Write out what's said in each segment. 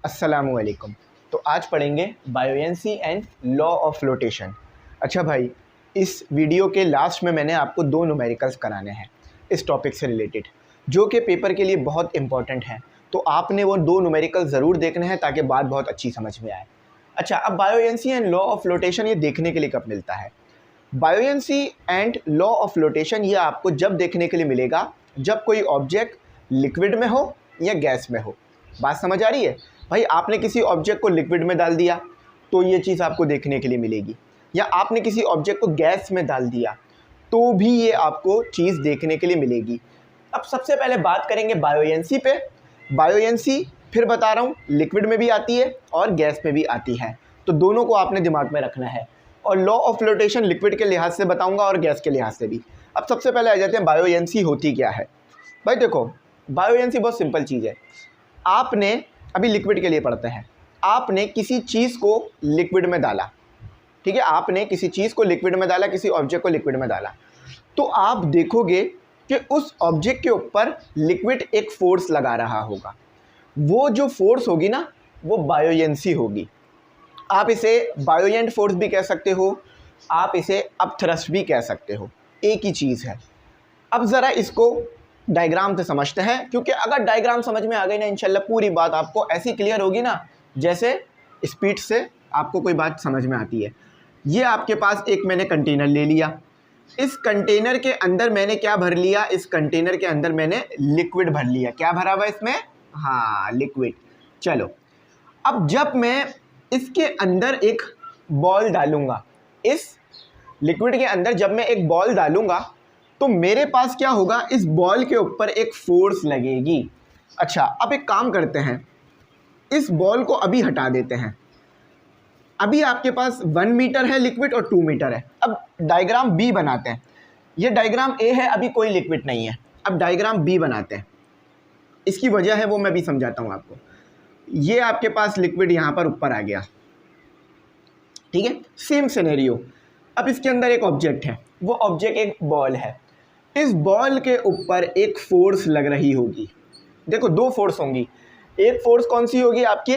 अस्सलामुअलैकुम। तो आज पढ़ेंगे buoyancy and law of flotation. अच्छा भाई, इस वीडियो के लास्ट में मैंने आपको दो न्यूमेरिकल्स कराने हैं इस टॉपिक से रिलेटेड, जो कि पेपर के लिए बहुत इंपॉर्टेंट हैं। तो आपने वो दो न्यूमेरिकल ज़रूर देखने हैं ताकि बात बहुत अच्छी समझ में आए। अच्छा, अब buoyancy and law of flotation ये देखने के लिए कब मिलता है? Buoyancy and law of flotation ये आपको जब देखने के लिए मिलेगा जब कोई ऑब्जेक्ट लिक्विड में हो या गैस में हो। बात समझ आ रही है भाई? आपने किसी ऑब्जेक्ट को लिक्विड में डाल दिया तो ये चीज़ आपको देखने के लिए मिलेगी, या आपने किसी ऑब्जेक्ट को गैस में डाल दिया तो भी ये आपको चीज़ देखने के लिए मिलेगी। अब सबसे पहले बात करेंगे बायोएंसी पे। बायोएंसी फिर बता रहा हूँ लिक्विड में भी आती है और गैस में भी आती है, तो दोनों को आपने दिमाग में रखना है। और लॉ ऑफ फ्लोटेशन लिक्विड के लिहाज से बताऊंगा और गैस के लिहाज से भी। अब सबसे पहले आ जाते हैं बायोएंसी होती क्या है। भाई देखो, बायोएंसी बहुत सिंपल चीज़ है। आपने अभी लिक्विड के लिए पढ़ते हैं, आपने किसी चीज़ को लिक्विड में डाला, ठीक है, आपने किसी चीज़ को लिक्विड में डाला, किसी ऑब्जेक्ट को लिक्विड में डाला, तो आप देखोगे कि उस ऑब्जेक्ट के ऊपर लिक्विड एक फोर्स लगा रहा होगा। वो जो फोर्स होगी ना, वो बायोएंसी होगी। आप इसे बायोएंट फोर्स भी कह सकते हो, आप इसे अपथ्रस्ट भी कह सकते हो, एक ही चीज़ है। अब ज़रा इसको डायग्राम से समझते हैं, क्योंकि अगर डायग्राम समझ में आ गई ना, इंशाल्लाह पूरी बात आपको ऐसी क्लियर होगी ना जैसे स्पीड से आपको कोई बात समझ में आती है। ये आपके पास एक मैंने कंटेनर ले लिया, इस कंटेनर के अंदर मैंने क्या भर लिया? इस कंटेनर के अंदर मैंने लिक्विड भर लिया। क्या भरा हुआ इसमें? हाँ, लिक्विड। चलो, अब जब मैं इसके अंदर एक बॉल डालूंगा, इस लिक्विड के अंदर जब मैं एक बॉल डालूंगा तो मेरे पास क्या होगा? इस बॉल के ऊपर एक फोर्स लगेगी। अच्छा, अब एक काम करते हैं, इस बॉल को अभी हटा देते हैं। अभी आपके पास 1 मीटर है लिक्विड और 2 मीटर है। अब डायग्राम बी बनाते हैं। ये डायग्राम ए है, अभी कोई लिक्विड नहीं है। अब डायग्राम बी बनाते हैं, इसकी वजह है वो मैं भी समझाता हूँ आपको। ये आपके पास लिक्विड यहाँ पर ऊपर आ गया, ठीक है, सेम सिनेरियो। अब इसके अंदर एक ऑब्जेक्ट है, वो ऑब्जेक्ट एक बॉल है। इस बॉल के ऊपर एक फोर्स लग रही होगी। देखो, दो फोर्स होंगी। एक फोर्स कौन सी होगी आपके?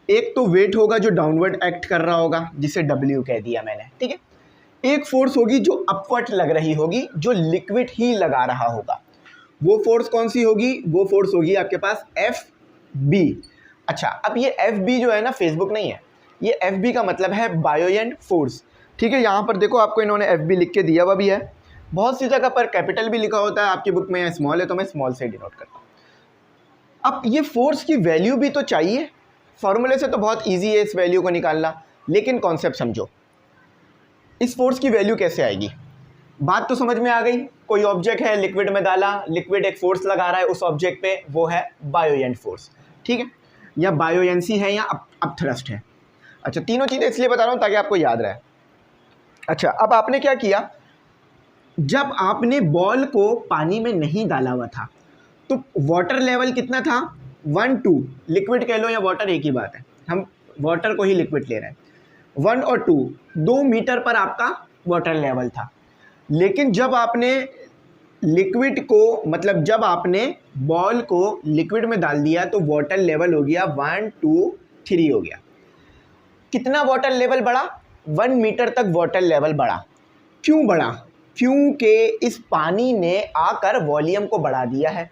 एक तो वेट होगा जो डाउनवर्ड एक्ट कर रहा होगा, जिसे W कह दिया मैंने, ठीक है। एक फोर्स होगी जो अपवर्ड लग रही होगी, जो लिक्विड ही लगा रहा होगा। वो फोर्स कौन सी होगी? वो फोर्स होगी आपके पास FB। अच्छा, अब ये FB जो है ना, फेसबुक नहीं है, ये FB का मतलब है बायोएंट फोर्स, ठीक है। यहाँ पर देखो, आपको इन्होंने FB लिख के दिया हुआ भी है। बहुत सी जगह पर कैपिटल भी लिखा होता है, आपकी बुक में स्मॉल है तो मैं स्मॉल से डिनोट करता हूँ। अब ये फोर्स की वैल्यू भी तो चाहिए। फॉर्मूले से तो बहुत इजी है इस वैल्यू को निकालना, लेकिन कॉन्सेप्ट समझो। इस फोर्स की वैल्यू कैसे आएगी? बात तो समझ में आ गई। कोई ऑब्जेक्ट है, लिक्विड में डाला, लिक्विड एक फोर्स लगा रहा है उस ऑब्जेक्ट पे, वो है बायोएंट फोर्स, ठीक है, या बायोएंसी है या अपथ्रस्ट है। अच्छा, तीनों चीज़ें इसलिए बता रहा हूँ ताकि आपको याद रहे। अच्छा, अब आपने क्या किया? जब आपने बॉल को पानी में नहीं डाला हुआ था तो वाटर लेवल कितना था? 1 2, लिक्विड कह लो या वाटर, एक ही बात है, हम वाटर को ही लिक्विड ले रहे हैं। 1 और 2 मीटर पर आपका वाटर लेवल था। लेकिन जब आपने लिक्विड को, मतलब जब आपने बॉल को लिक्विड में डाल दिया तो वाटर लेवल हो गया 1 2 3 हो गया। कितना वाटर लेवल बढ़ा? 1 मीटर तक वाटर लेवल बढ़ा। क्यों बढ़ा? क्योंकि इस पानी ने आकर वॉल्यूम को बढ़ा दिया है।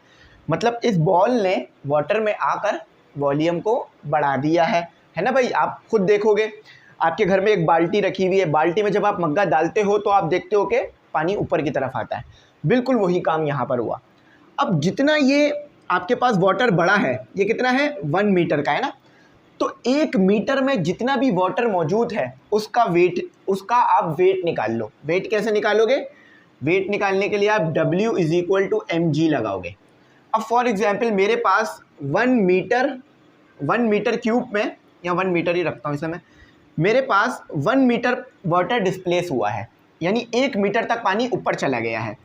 मतलब इस बॉल ने वाटर में आकर वॉल्यूम को बढ़ा दिया है ना भाई? आप खुद देखोगे, आपके घर में एक बाल्टी रखी हुई है, बाल्टी में जब आप मग्गा डालते हो तो आप देखते हो कि पानी ऊपर की तरफ आता है। बिल्कुल वही काम यहाँ पर हुआ। अब जितना ये आपके पास वाटर बढ़ा है, ये कितना है? 1 मीटर का है ना। तो 1 मीटर में जितना भी वाटर मौजूद है उसका वेट, उसका आप वेट निकाल लो। वेट कैसे निकालोगे? वेट निकालने के लिए आप W = mg लगाओगे। अब फॉर एग्जांपल मेरे पास 1 मीटर क्यूब में, या 1 मीटर ही रखता हूँ इस समय, मेरे पास 1 मीटर वाटर डिस्प्लेस हुआ है, यानी 1 मीटर तक पानी ऊपर चला गया है।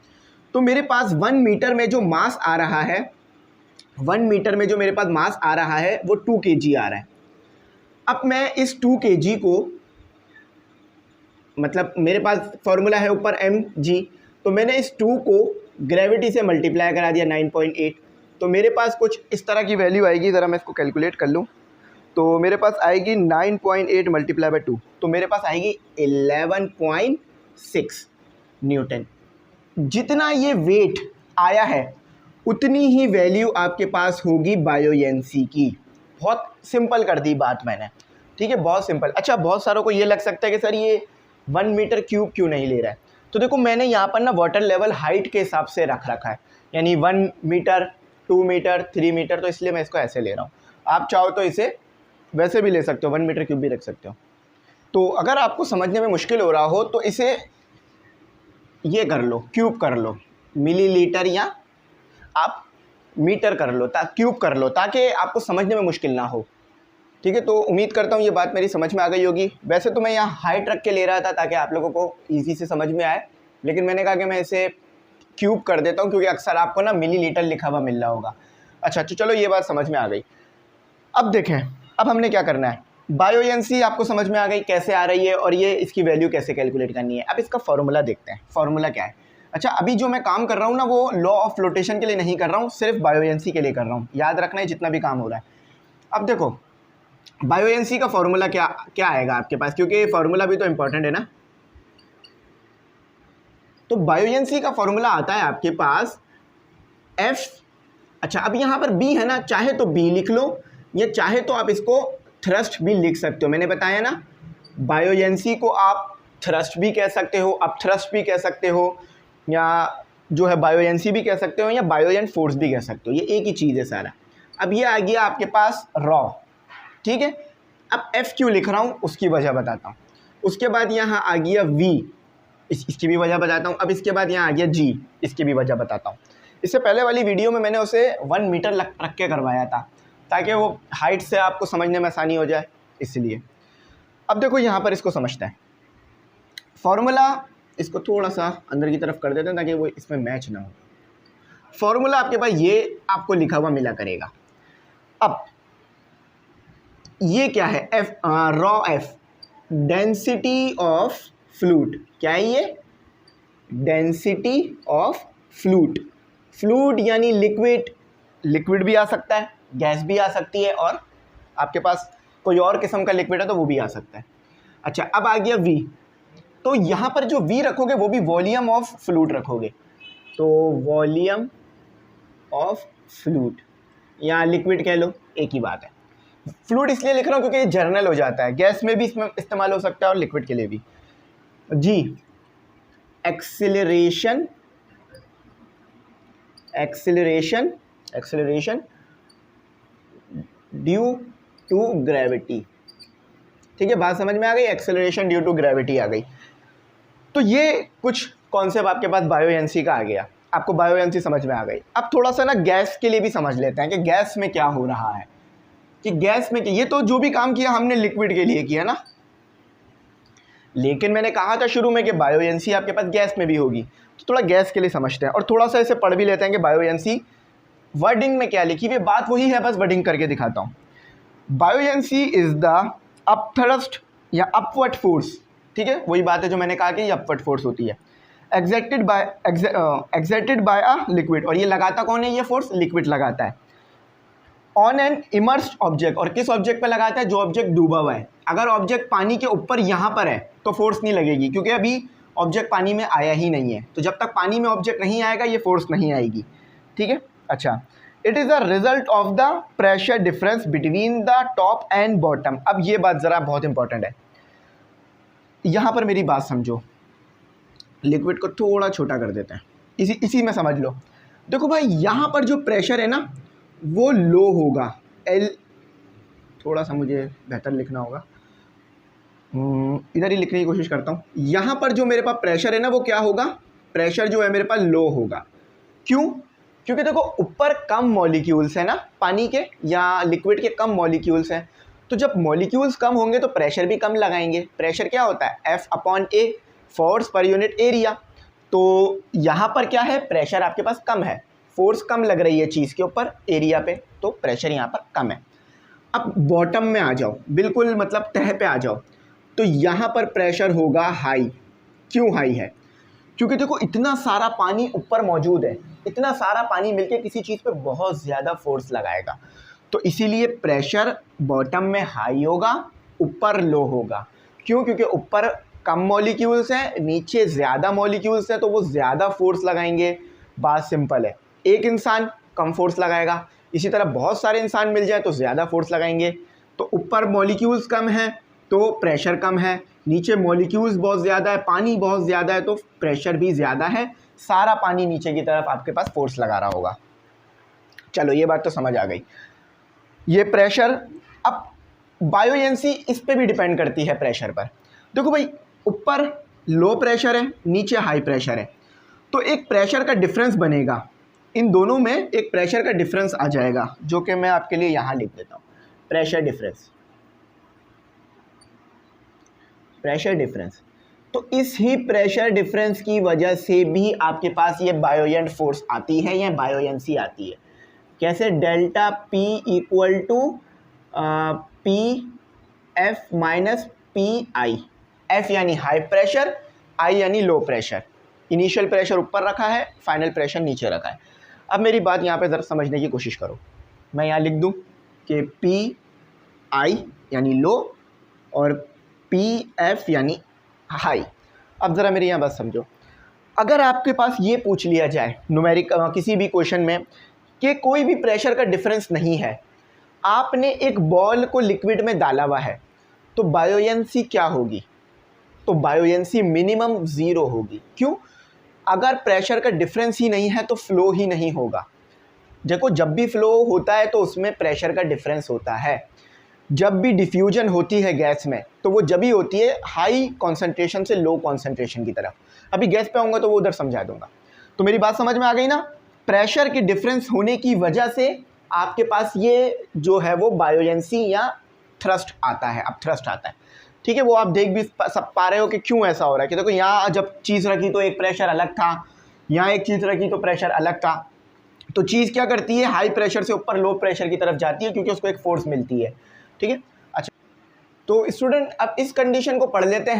तो मेरे पास 1 मीटर में जो मास आ रहा है, 1 मीटर में जो मेरे पास मास आ रहा है वो 2 kg आ रहा है। अब मैं इस 2 kg को, मतलब मेरे पास फॉर्मूला है ऊपर mg, तो मैंने इस 2 को ग्रेविटी से मल्टीप्लाई करा दिया 9.8, तो मेरे पास कुछ इस तरह की वैल्यू आएगी। ज़रा मैं इसको कैलकुलेट कर लूँ। तो मेरे पास आएगी 9.8 मल्टीप्लाई बाय 2, तो मेरे पास आएगी 11.6 न्यूटन। जितना ये वेट आया है उतनी ही वैल्यू आपके पास होगी बायोएनसी की। बहुत सिंपल कर दी बात मैंने, ठीक है, बहुत सिंपल। अच्छा, बहुत सारों को ये लग सकता है कि सर ये 1 मीटर क्यूब क्यों नहीं ले रहा है। तो देखो मैंने यहाँ पर ना वाटर लेवल हाइट के हिसाब से रख रखा है, यानी 1 मीटर, 2 मीटर, 3 मीटर, तो इसलिए मैं इसको ऐसे ले रहा हूँ। आप चाहो तो इसे वैसे भी ले सकते हो, 1 मीटर क्यूब भी रख सकते हो। तो अगर आपको समझने में मुश्किल हो रहा हो तो इसे ये कर लो, क्यूब कर लो, मिलीलीटर या आप मीटर कर लो, क्यूब कर लो, ताकि आपको समझने में मुश्किल ना हो, ठीक है। तो उम्मीद करता हूँ ये बात मेरी समझ में आ गई होगी। वैसे तो मैं यहाँ हाइट रख के ले रहा था ताकि आप लोगों को ईजी से समझ में आए, लेकिन मैंने कहा कि मैं इसे क्यूब कर देता हूँ क्योंकि अक्सर आपको ना मिलीलीटर लिखा हुआ मिल रहा होगा। अच्छा, तो चलो ये बात समझ में आ गई। अब देखें, अब हमने क्या करना है। बायोएनसी आपको समझ में आ गई कैसे आ रही है और ये इसकी वैल्यू कैसे कैलकुलेट करनी है। अब इसका फॉर्मूला देखते हैं, फॉर्मूला क्या है। अच्छा, अभी जो मैं काम कर रहा हूँ ना वो लॉ ऑफ फ्लोटेशन के लिए नहीं कर रहा हूँ, सिर्फ बायोएनसी के लिए कर रहा हूँ। याद रखना है जितना भी काम हो रहा है। अब देखो बायोएनसी का फॉर्मूला क्या क्या आएगा आपके पास, क्योंकि फॉर्मूला भी तो इंपॉर्टेंट है ना। तो बायोएनसी का फॉर्मूला आता है आपके पास F। अच्छा, अब यहाँ पर B है ना, चाहे तो B लिख लो या चाहे तो आप इसको थ्रस्ट भी लिख सकते हो। मैंने बताया ना, बायोएनसी को आप थ्रस्ट भी कह सकते हो, आप थ्रस्ट भी कह सकते हो, या जो है बायोएनसी भी कह सकते हो, या बायोएंट फोर्स भी कह सकते हो। ये एक ही चीज़ है सारा। अब ये आ गया आपके पास रॉ, ठीक है। अब F क्यों लिख रहा हूँ उसकी वजह बताता हूँ। उसके बाद यहाँ आ गया V, इसकी भी वजह बताता हूँ। अब इसके बाद यहाँ आ गया G, इसकी भी वजह बताता हूँ। इससे पहले वाली वीडियो में मैंने उसे 1 मीटर रख के करवाया था ताकि वो हाइट से आपको समझने में आसानी हो जाए, इसलिए। अब देखो यहाँ पर इसको समझते हैं। फॉर्मूला इसको थोड़ा सा अंदर की तरफ कर देते हैं ताकि वो इसमें मैच ना हो। फॉर्मूला आपके पास ये आपको लिखा हुआ मिला करेगा। अब ये क्या है, F, raw F, density of fluid. क्या है ये? Density of fluid. फ्लूइड यानी लिक्विड, लिक्विड भी आ सकता है, गैस भी आ सकती है, और आपके पास कोई और किस्म का लिक्विड है तो वो भी आ सकता है। अच्छा, अब आ गया V। तो यहाँ पर जो V रखोगे वो भी वॉल्यूम ऑफ फ्लूइड रखोगे, तो वॉल्यूम ऑफ फ्लूइड या लिक्विड कह लो, एक ही बात है। फ्लूइड इसलिए लिख रहा हूँ क्योंकि ये जर्नल हो जाता है, गैस में भी इसमें इस्तेमाल हो सकता है और लिक्विड के लिए भी। G, acceleration, acceleration, acceleration due to gravity. ठीक है, बात समझ में आ गई, एक्सेलरेशन ड्यू टू ग्रेविटी आ गई। तो ये कुछ कॉन्सेप्ट आपके पास बायोएनसी का आ गया, आपको बायोएनसी समझ में आ गई। अब थोड़ा सा ना गैस के लिए भी समझ लेते हैं कि गैस में क्या हो रहा है, कि गैस में ये तो जो भी काम किया हमने लिक्विड के लिए किया ना, लेकिन मैंने कहा था शुरू में कि बायोएनसी आपके पास गैस में भी होगी। तो थोड़ा गैस के लिए समझते हैं और थोड़ा सा इसे पढ़ भी लेते हैं कि बायोएनसी वर्डिंग में क्या लिखी हुई है। बात वही है, बस वर्डिंग करके दिखाता हूँ। बायोएनसी इज द अपथ्रस्ट या अपवर्ड फोर्स, ठीक है, वही बात है जो मैंने कहा कि ये अपवर्ड फोर्स होती है, एक्सर्टेड बाय अ लिक्विड। और ये लगाता कौन है? ये फोर्स लिक्विड लगाता है ऑन एन इमर्स्ड ऑब्जेक्ट। और किस ऑब्जेक्ट पे लगाता है? जो ऑब्जेक्ट डूबा हुआ है। अगर ऑब्जेक्ट पानी के ऊपर यहाँ पर है तो फोर्स नहीं लगेगी, क्योंकि अभी ऑब्जेक्ट पानी में आया ही नहीं है। तो जब तक पानी में ऑब्जेक्ट नहीं आएगा ये फोर्स नहीं आएगी, ठीक है। अच्छा, it is the result of the pressure difference between the top and bottom. अब ये बात ज़रा बहुत इंपॉर्टेंट है, यहाँ पर मेरी बात समझो। लिक्विड को थोड़ा छोटा कर देते हैं, इसी में समझ लो। देखो भाई, यहाँ पर जो प्रेशर है ना वो लो होगा, L, थोड़ा सा मुझे बेहतर लिखना होगा, इधर ही लिखने की कोशिश करता हूँ। यहाँ पर जो मेरे पास प्रेशर है ना वो क्या होगा? प्रेशर जो है मेरे पास लो होगा। क्यों? क्योंकि देखो ऊपर कम मॉलिक्यूल्स है ना, पानी के या लिक्विड के कम मॉलिक्यूल्स हैं। तो जब मॉलिक्यूल्स कम होंगे तो प्रेशर भी कम लगाएंगे। प्रेशर क्या होता है? F/A, force per unit area. तो यहाँ पर क्या है? प्रेशर आपके पास कम है, फोर्स कम लग रही है चीज़ के ऊपर, एरिया पे, तो प्रेशर यहाँ पर कम है। अब बॉटम में आ जाओ, बिल्कुल मतलब तह पे आ जाओ, तो यहाँ पर प्रेशर होगा हाई। क्यों हाई है? क्योंकि देखो इतना सारा पानी ऊपर मौजूद है, इतना सारा पानी मिलके किसी चीज़ पे बहुत ज़्यादा फोर्स लगाएगा। तो इसीलिए प्रेशर बॉटम में हाई होगा, ऊपर लो होगा। क्यों? क्योंकि ऊपर कम मॉलिक्यूल्स हैं, नीचे ज़्यादा मॉलिक्यूल्स हैं, तो वो ज़्यादा फोर्स लगाएंगे। बात सिंपल है, एक इंसान कम फोर्स लगाएगा, इसी तरह बहुत सारे इंसान मिल जाए तो ज़्यादा फोर्स लगाएंगे। तो ऊपर मॉलिक्यूल्स कम हैं तो प्रेशर कम है, नीचे मॉलिक्यूल्स बहुत ज़्यादा है, पानी बहुत ज़्यादा है तो प्रेशर भी ज़्यादा है। सारा पानी नीचे की तरफ आपके पास फोर्स लगा रहा होगा। चलो ये बात तो समझ आ गई। ये प्रेशर, अब बायोएनसी इस पे भी डिपेंड करती है प्रेशर पर। देखो भाई, ऊपर लो प्रेशर है, नीचे हाई प्रेशर है, तो एक प्रेशर का डिफरेंस बनेगा। इन दोनों में एक प्रेशर का डिफरेंस आ जाएगा, जो कि मैं आपके लिए यहाँ लिख देता हूँ, प्रेशर डिफरेंस। प्रेशर डिफरेंस, तो इस ही प्रेशर डिफरेंस की वजह से भी आपके पास ये बायोएंट फोर्स आती है या बायोएनसी आती है। कैसे? Delta P equal to P F minus P I. F यानी हाई प्रेशर, आई यानी लो प्रेशर। इनिशियल प्रेशर ऊपर रखा है, फाइनल प्रेशर नीचे रखा है। अब मेरी बात यहाँ पे ज़रा समझने की कोशिश करो। मैं यहाँ लिख दूँ कि पी आई यानी लो और पी एफ यानी हाई। अब ज़रा मेरी यहाँ बात समझो। अगर आपके पास ये पूछ लिया जाए न्यूमेरिक किसी भी क्वेश्चन में कि कोई भी प्रेशर का डिफरेंस नहीं है, आपने एक बॉल को लिक्विड में डाला हुआ है, तो बायोएनसी क्या होगी? तो बायोएनसी मिनिमम 0 होगी। क्यों? अगर प्रेशर का डिफरेंस ही नहीं है तो फ्लो ही नहीं होगा। देखो, जब भी फ्लो होता है तो उसमें प्रेशर का डिफरेंस होता है। जब भी डिफ्यूजन होती है गैस में तो वो जब ही होती है हाई कॉन्सेंट्रेशन से लो कॉन्सेंट्रेशन की तरफ। अभी गैस पे आऊँगा तो वो उधर समझा दूंगा। तो मेरी बात समझ में आ गई ना? प्रेशर के डिफरेंस होने की वजह से आपके पास ये जो है वो बायोएनसी या थ्रस्ट आता है। अब थ्रस्ट आता है, ठीक है, वो आप देख भी सब पा रहे हो कि क्यों ऐसा हो रहा है। कि देखो, यहाँ जब चीज़ रखी तो एक प्रेशर अलग था, यहाँ एक चीज़ रखी तो प्रेशर अलग था। तो चीज़ क्या करती है? हाई प्रेशर से ऊपर लो प्रेशर की तरफ जाती है, क्योंकि उसको एक फोर्स मिलती है। ठीक है, अच्छा, तो स्टूडेंट अब इस कंडीशन को पढ़ लेते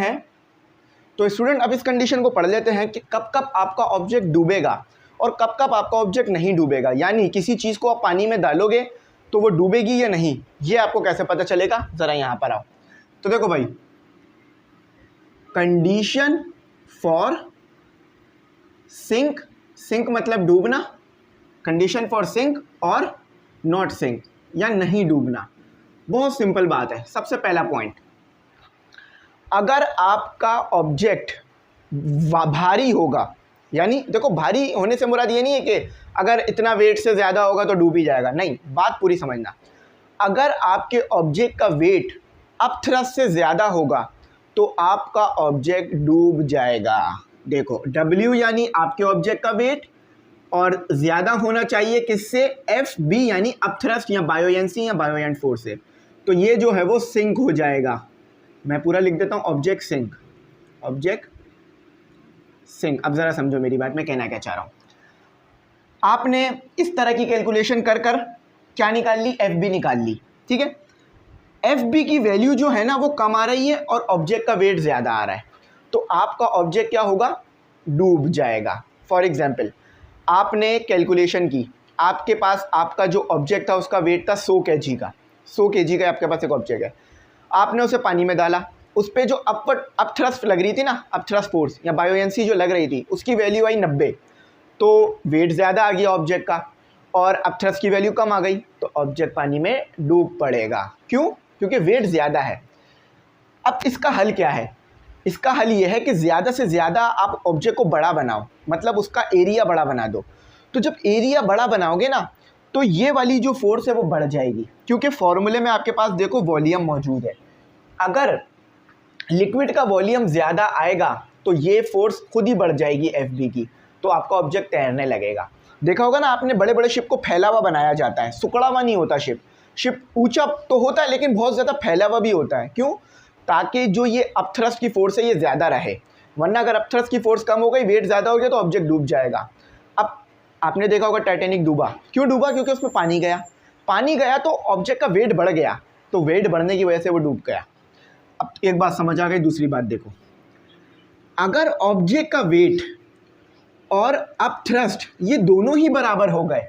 हैं। कि कब कब आपका ऑब्जेक्ट डूबेगा और कब कब आपका ऑब्जेक्ट नहीं डूबेगा। यानी किसी चीज़ को आप पानी में डालोगे तो वो डूबेगी या नहीं, ये आपको कैसे पता चलेगा? ज़रा यहाँ पर आओ। तो देखो भाई, कंडीशन फॉर सिंक, सिंक मतलब डूबना, कंडीशन फॉर सिंक और नॉट सिंक या नहीं डूबना। बहुत सिंपल बात है। सबसे पहला पॉइंट, अगर आपका ऑब्जेक्ट भारी होगा, यानी देखो, भारी होने से मुराद ये नहीं है कि अगर इतना वेट से ज़्यादा होगा तो डूब ही जाएगा, नहीं, बात पूरी समझना। अगर आपके ऑब्जेक्ट का वेट अप थ्रस्ट से ज़्यादा होगा तो आपका ऑब्जेक्ट डूब जाएगा। देखो, W यानी आपके ऑब्जेक्ट का वेट और ज़्यादा होना चाहिए किससे? FB यानी अप थ्रस्ट या बायोएनसी या बायोएंट फोर्स से। तो ये जो है वो सिंक हो जाएगा। मैं पूरा लिख देता हूँ, ऑब्जेक्ट सिंक, ऑब्जेक्ट सिंक। अब ज़रा समझो मेरी बात, मैं कहना क्या चाह रहा हूँ। आपने इस तरह की कैलकुलेशन कर कर क्या निकाल ली? FB निकाल ली, ठीक है। FB की वैल्यू जो है ना वो कम आ रही है और ऑब्जेक्ट का वेट ज़्यादा आ रहा है, तो आपका ऑब्जेक्ट क्या होगा? डूब जाएगा। फॉर एग्जाम्पल, आपने कैलकुलेशन की, आपके पास आपका जो ऑब्जेक्ट था उसका वेट था 100 kg का, 100 kg का आपके पास एक ऑब्जेक्ट है। आपने उसे पानी में डाला, उस पर जो अप थ्रस्ट लग रही थी ना, अप थ्रस्ट फोर्स या बायोएनसी जो लग रही थी, उसकी वैल्यू आई 90। तो वेट ज़्यादा आ गया ऑब्जेक्ट का और अप थ्रस्ट की वैल्यू कम आ गई, तो ऑब्जेक्ट पानी में डूब पड़ेगा। क्यों? क्योंकि वेट ज़्यादा है। अब इसका हल क्या है? इसका हल ये है कि ज़्यादा से ज़्यादा आप ऑब्जेक्ट को बड़ा बनाओ, मतलब उसका एरिया बड़ा बना दो। तो जब एरिया बड़ा बनाओगे ना तो ये वाली जो फोर्स है वो बढ़ जाएगी, क्योंकि फॉर्मूले में आपके पास देखो वॉल्यूम मौजूद है। अगर लिक्विड का वॉल्यूम ज़्यादा आएगा तो ये फोर्स खुद ही बढ़ जाएगी FB की, तो आपका ऑब्जेक्ट तैरने लगेगा। देखा होगा ना आपने, बड़े बड़े शिप को फैला हुआ बनाया जाता है, सुकड़ा हुआ नहीं होता शिप। शिप ऊंचा तो होता है लेकिन बहुत ज़्यादा फैला हुआ भी होता है। क्यों? ताकि जो ये अप थ्रस्ट की फोर्स है ये ज़्यादा रहे, वरना अगर अप थ्रस्ट की फोर्स कम हो गई, वेट ज़्यादा हो गया तो ऑब्जेक्ट डूब जाएगा। अब आपने देखा होगा टाइटैनिक डूबा, क्यों डूबा? क्योंकि उसमें पानी गया तो ऑब्जेक्ट का वेट बढ़ गया, तो वेट बढ़ने की वजह से वो डूब गया। अब एक बात समझ आ गई। दूसरी बात देखो, अगर ऑब्जेक्ट का वेट और अप थ्रस्ट ये दोनों ही बराबर हो गए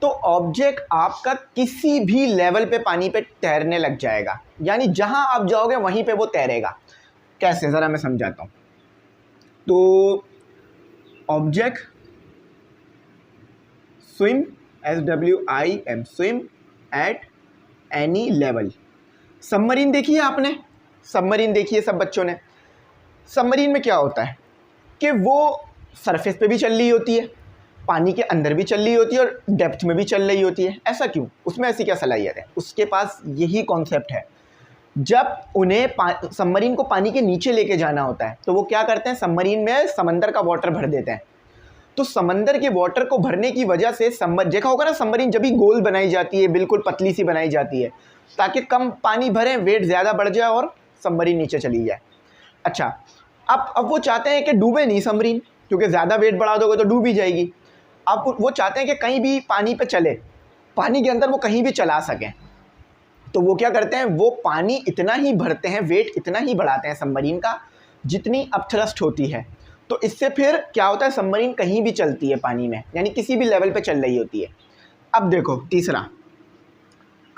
तो ऑब्जेक्ट आपका किसी भी लेवल पे पानी पे तैरने लग जाएगा, यानी जहां आप जाओगे वहीं पे वो तैरेगा। कैसे, ज़रा मैं समझाता हूँ। तो object swim, SWIM, swim at any level. Submarine देखी है आपने, सबमरीन देखी है सब बच्चों ने। सबमरीन में क्या होता है कि वो सरफेस पे भी चल रही होती है, पानी के अंदर भी चल रही होती है और डेप्थ में भी चल रही होती है। ऐसा क्यों? उसमें ऐसी क्या सलाहियत है? उसके पास यही कॉन्सेप्ट है। जब उन्हें सबमरीन को पानी के नीचे लेके जाना होता है तो वो क्या करते हैं, सबमरीन में समंदर का वाटर भर देते हैं। तो समंदर के वाटर को भरने की वजह से देखा होगा ना, सबमरीन जब भी गोल बनाई जाती है, बिल्कुल पतली सी बनाई जाती है ताकि कम पानी भरे, वेट ज़्यादा बढ़ जाए और सबमरीन नीचे चली जाए। अच्छा, अब वो चाहते हैं कि डूबे नहीं सबमरीन, क्योंकि ज़्यादा वेट बढ़ा दोगे तो डूब ही जाएगी। अब वो चाहते हैं कि कहीं भी पानी पे चले, पानी के अंदर वो कहीं भी चला सकें। तो वो क्या करते हैं, वो पानी इतना ही भरते हैं, वेट इतना ही बढ़ाते हैं सबमरीन का जितनी अपथ्रस्ट होती है। तो इससे फिर क्या होता है, सबमरीन कहीं भी चलती है पानी में, यानी किसी भी लेवल पे चल रही होती है। अब देखो तीसरा,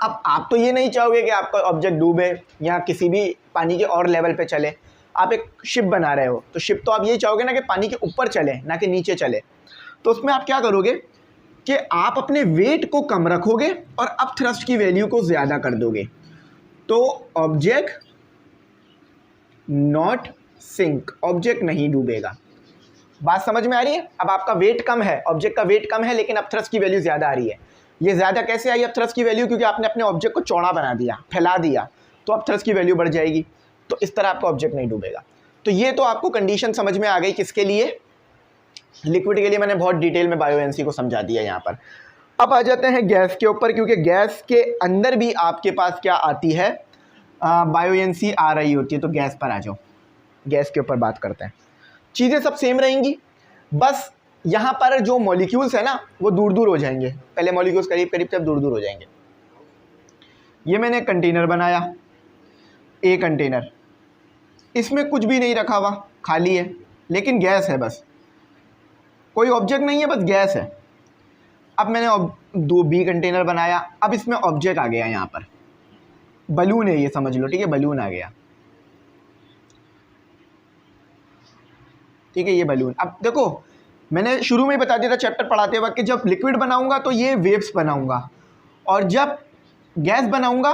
अब आप तो ये नहीं चाहोगे कि आपका ऑब्जेक्ट डूबे या किसी भी पानी के और लेवल पे चले। आप एक शिप बना रहे हो तो शिप तो आप ये चाहोगे ना कि पानी के ऊपर चले, ना कि नीचे चले। तो उसमें आप क्या करोगे कि आप अपने वेट को कम रखोगे और अपथ्रस्ट की वैल्यू को ज़्यादा कर दोगे। तो ऑब्जेक्ट नॉट सिंक, ऑब्जेक्ट नहीं डूबेगा। बात समझ में आ रही है? अब आपका वेट कम है, ऑब्जेक्ट का वेट कम है, लेकिन अपथ्रस्ट की वैल्यू ज़्यादा आ रही है। ये ज़्यादा कैसे आई अपथ्रस्ट की वैल्यू? क्योंकि आपने अपने ऑब्जेक्ट को चौड़ा बना दिया, फैला दिया, तो अपथ्रस्ट की वैल्यू बढ़ जाएगी। तो इस तरह आपका ऑब्जेक्ट नहीं डूबेगा। तो ये तो आपको कंडीशन समझ में आ गई, किसके लिए? लिक्विड के लिए मैंने बहुत डिटेल में बायोएनसी को समझा दिया यहाँ पर। अब आ जाते हैं गैस के ऊपर, क्योंकि गैस के अंदर भी आपके पास क्या आती है, बायोएनसी आ रही होती है। तो गैस पर आ जाओ, गैस के ऊपर बात करते हैं। चीज़ें सब सेम रहेंगी, बस यहाँ पर जो मॉलिक्यूल्स है ना वो दूर दूर हो जाएंगे। पहले मॉलिक्यूल्स करीब करीब तब दूर दूर हो जाएंगे। ये मैंने कंटेनर बनाया, ए कंटेनर, इसमें कुछ भी नहीं रखा हुआ, खाली है, लेकिन गैस है, बस कोई ऑब्जेक्ट नहीं है, बस गैस है। अब मैंने दो बी कंटेनर बनाया, अब इसमें ऑब्जेक्ट आ गया, यहाँ पर बलून है, ये समझ लो, ठीक है, बलून आ गया, ठीक है, ये बलून। अब देखो मैंने शुरू में ही बता दिया था चैप्टर पढ़ाते वक्त कि जब लिक्विड बनाऊंगा तो ये वेव्स बनाऊंगा, और जब गैस बनाऊंगा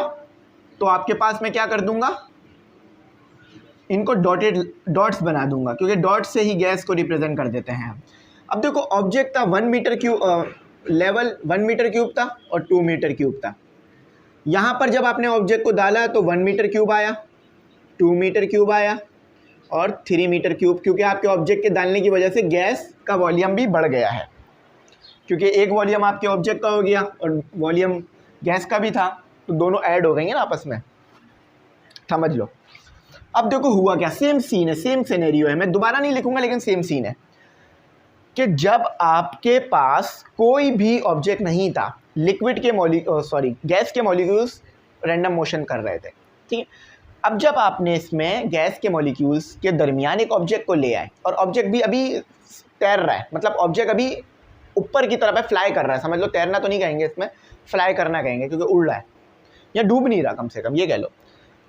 तो आपके पास मैं क्या कर दूंगा, इनको डॉट्स बना दूंगा, क्योंकि डॉट्स से ही गैस को रिप्रेजेंट कर देते हैं। अब देखो ऑब्जेक्ट था 1 metre cube, level 1 metre cube था और 2 मीटर क्यूब था। यहाँ पर जब आपने ऑब्जेक्ट को डाला तो 1 मीटर क्यूब आया, 2 मीटर क्यूब आया और 3 मीटर क्यूब, क्योंकि आपके ऑब्जेक्ट के डालने की वजह से गैस का वॉल्यूम भी बढ़ गया है, क्योंकि एक वॉल्यूम आपके ऑब्जेक्ट का हो गया और वॉल्यूम गैस का भी था, तो दोनों ऐड हो गए ना आपस में, समझ लो। अब देखो हुआ क्या, सेम सीन है, सेम सिनेरियो है, मैं दोबारा नहीं लिखूंगा, लेकिन सेम सीन है कि जब आपके पास कोई भी ऑब्जेक्ट नहीं था, लिक्विड के गैस के मॉलिक्यूल्स रैंडम मोशन कर रहे थे, ठीक है। अब जब आपने इसमें गैस के मॉलिक्यूल्स के दरमियान एक ऑब्जेक्ट को ले आए, और ऑब्जेक्ट भी अभी तैर रहा है, मतलब ऑब्जेक्ट अभी ऊपर की तरफ है, फ्लाई कर रहा है, समझ लो, तैरना तो नहीं कहेंगे इसमें, फ्लाई करना कहेंगे, क्योंकि उड़ रहा है या डूब नहीं रहा, कम से कम ये कह लो।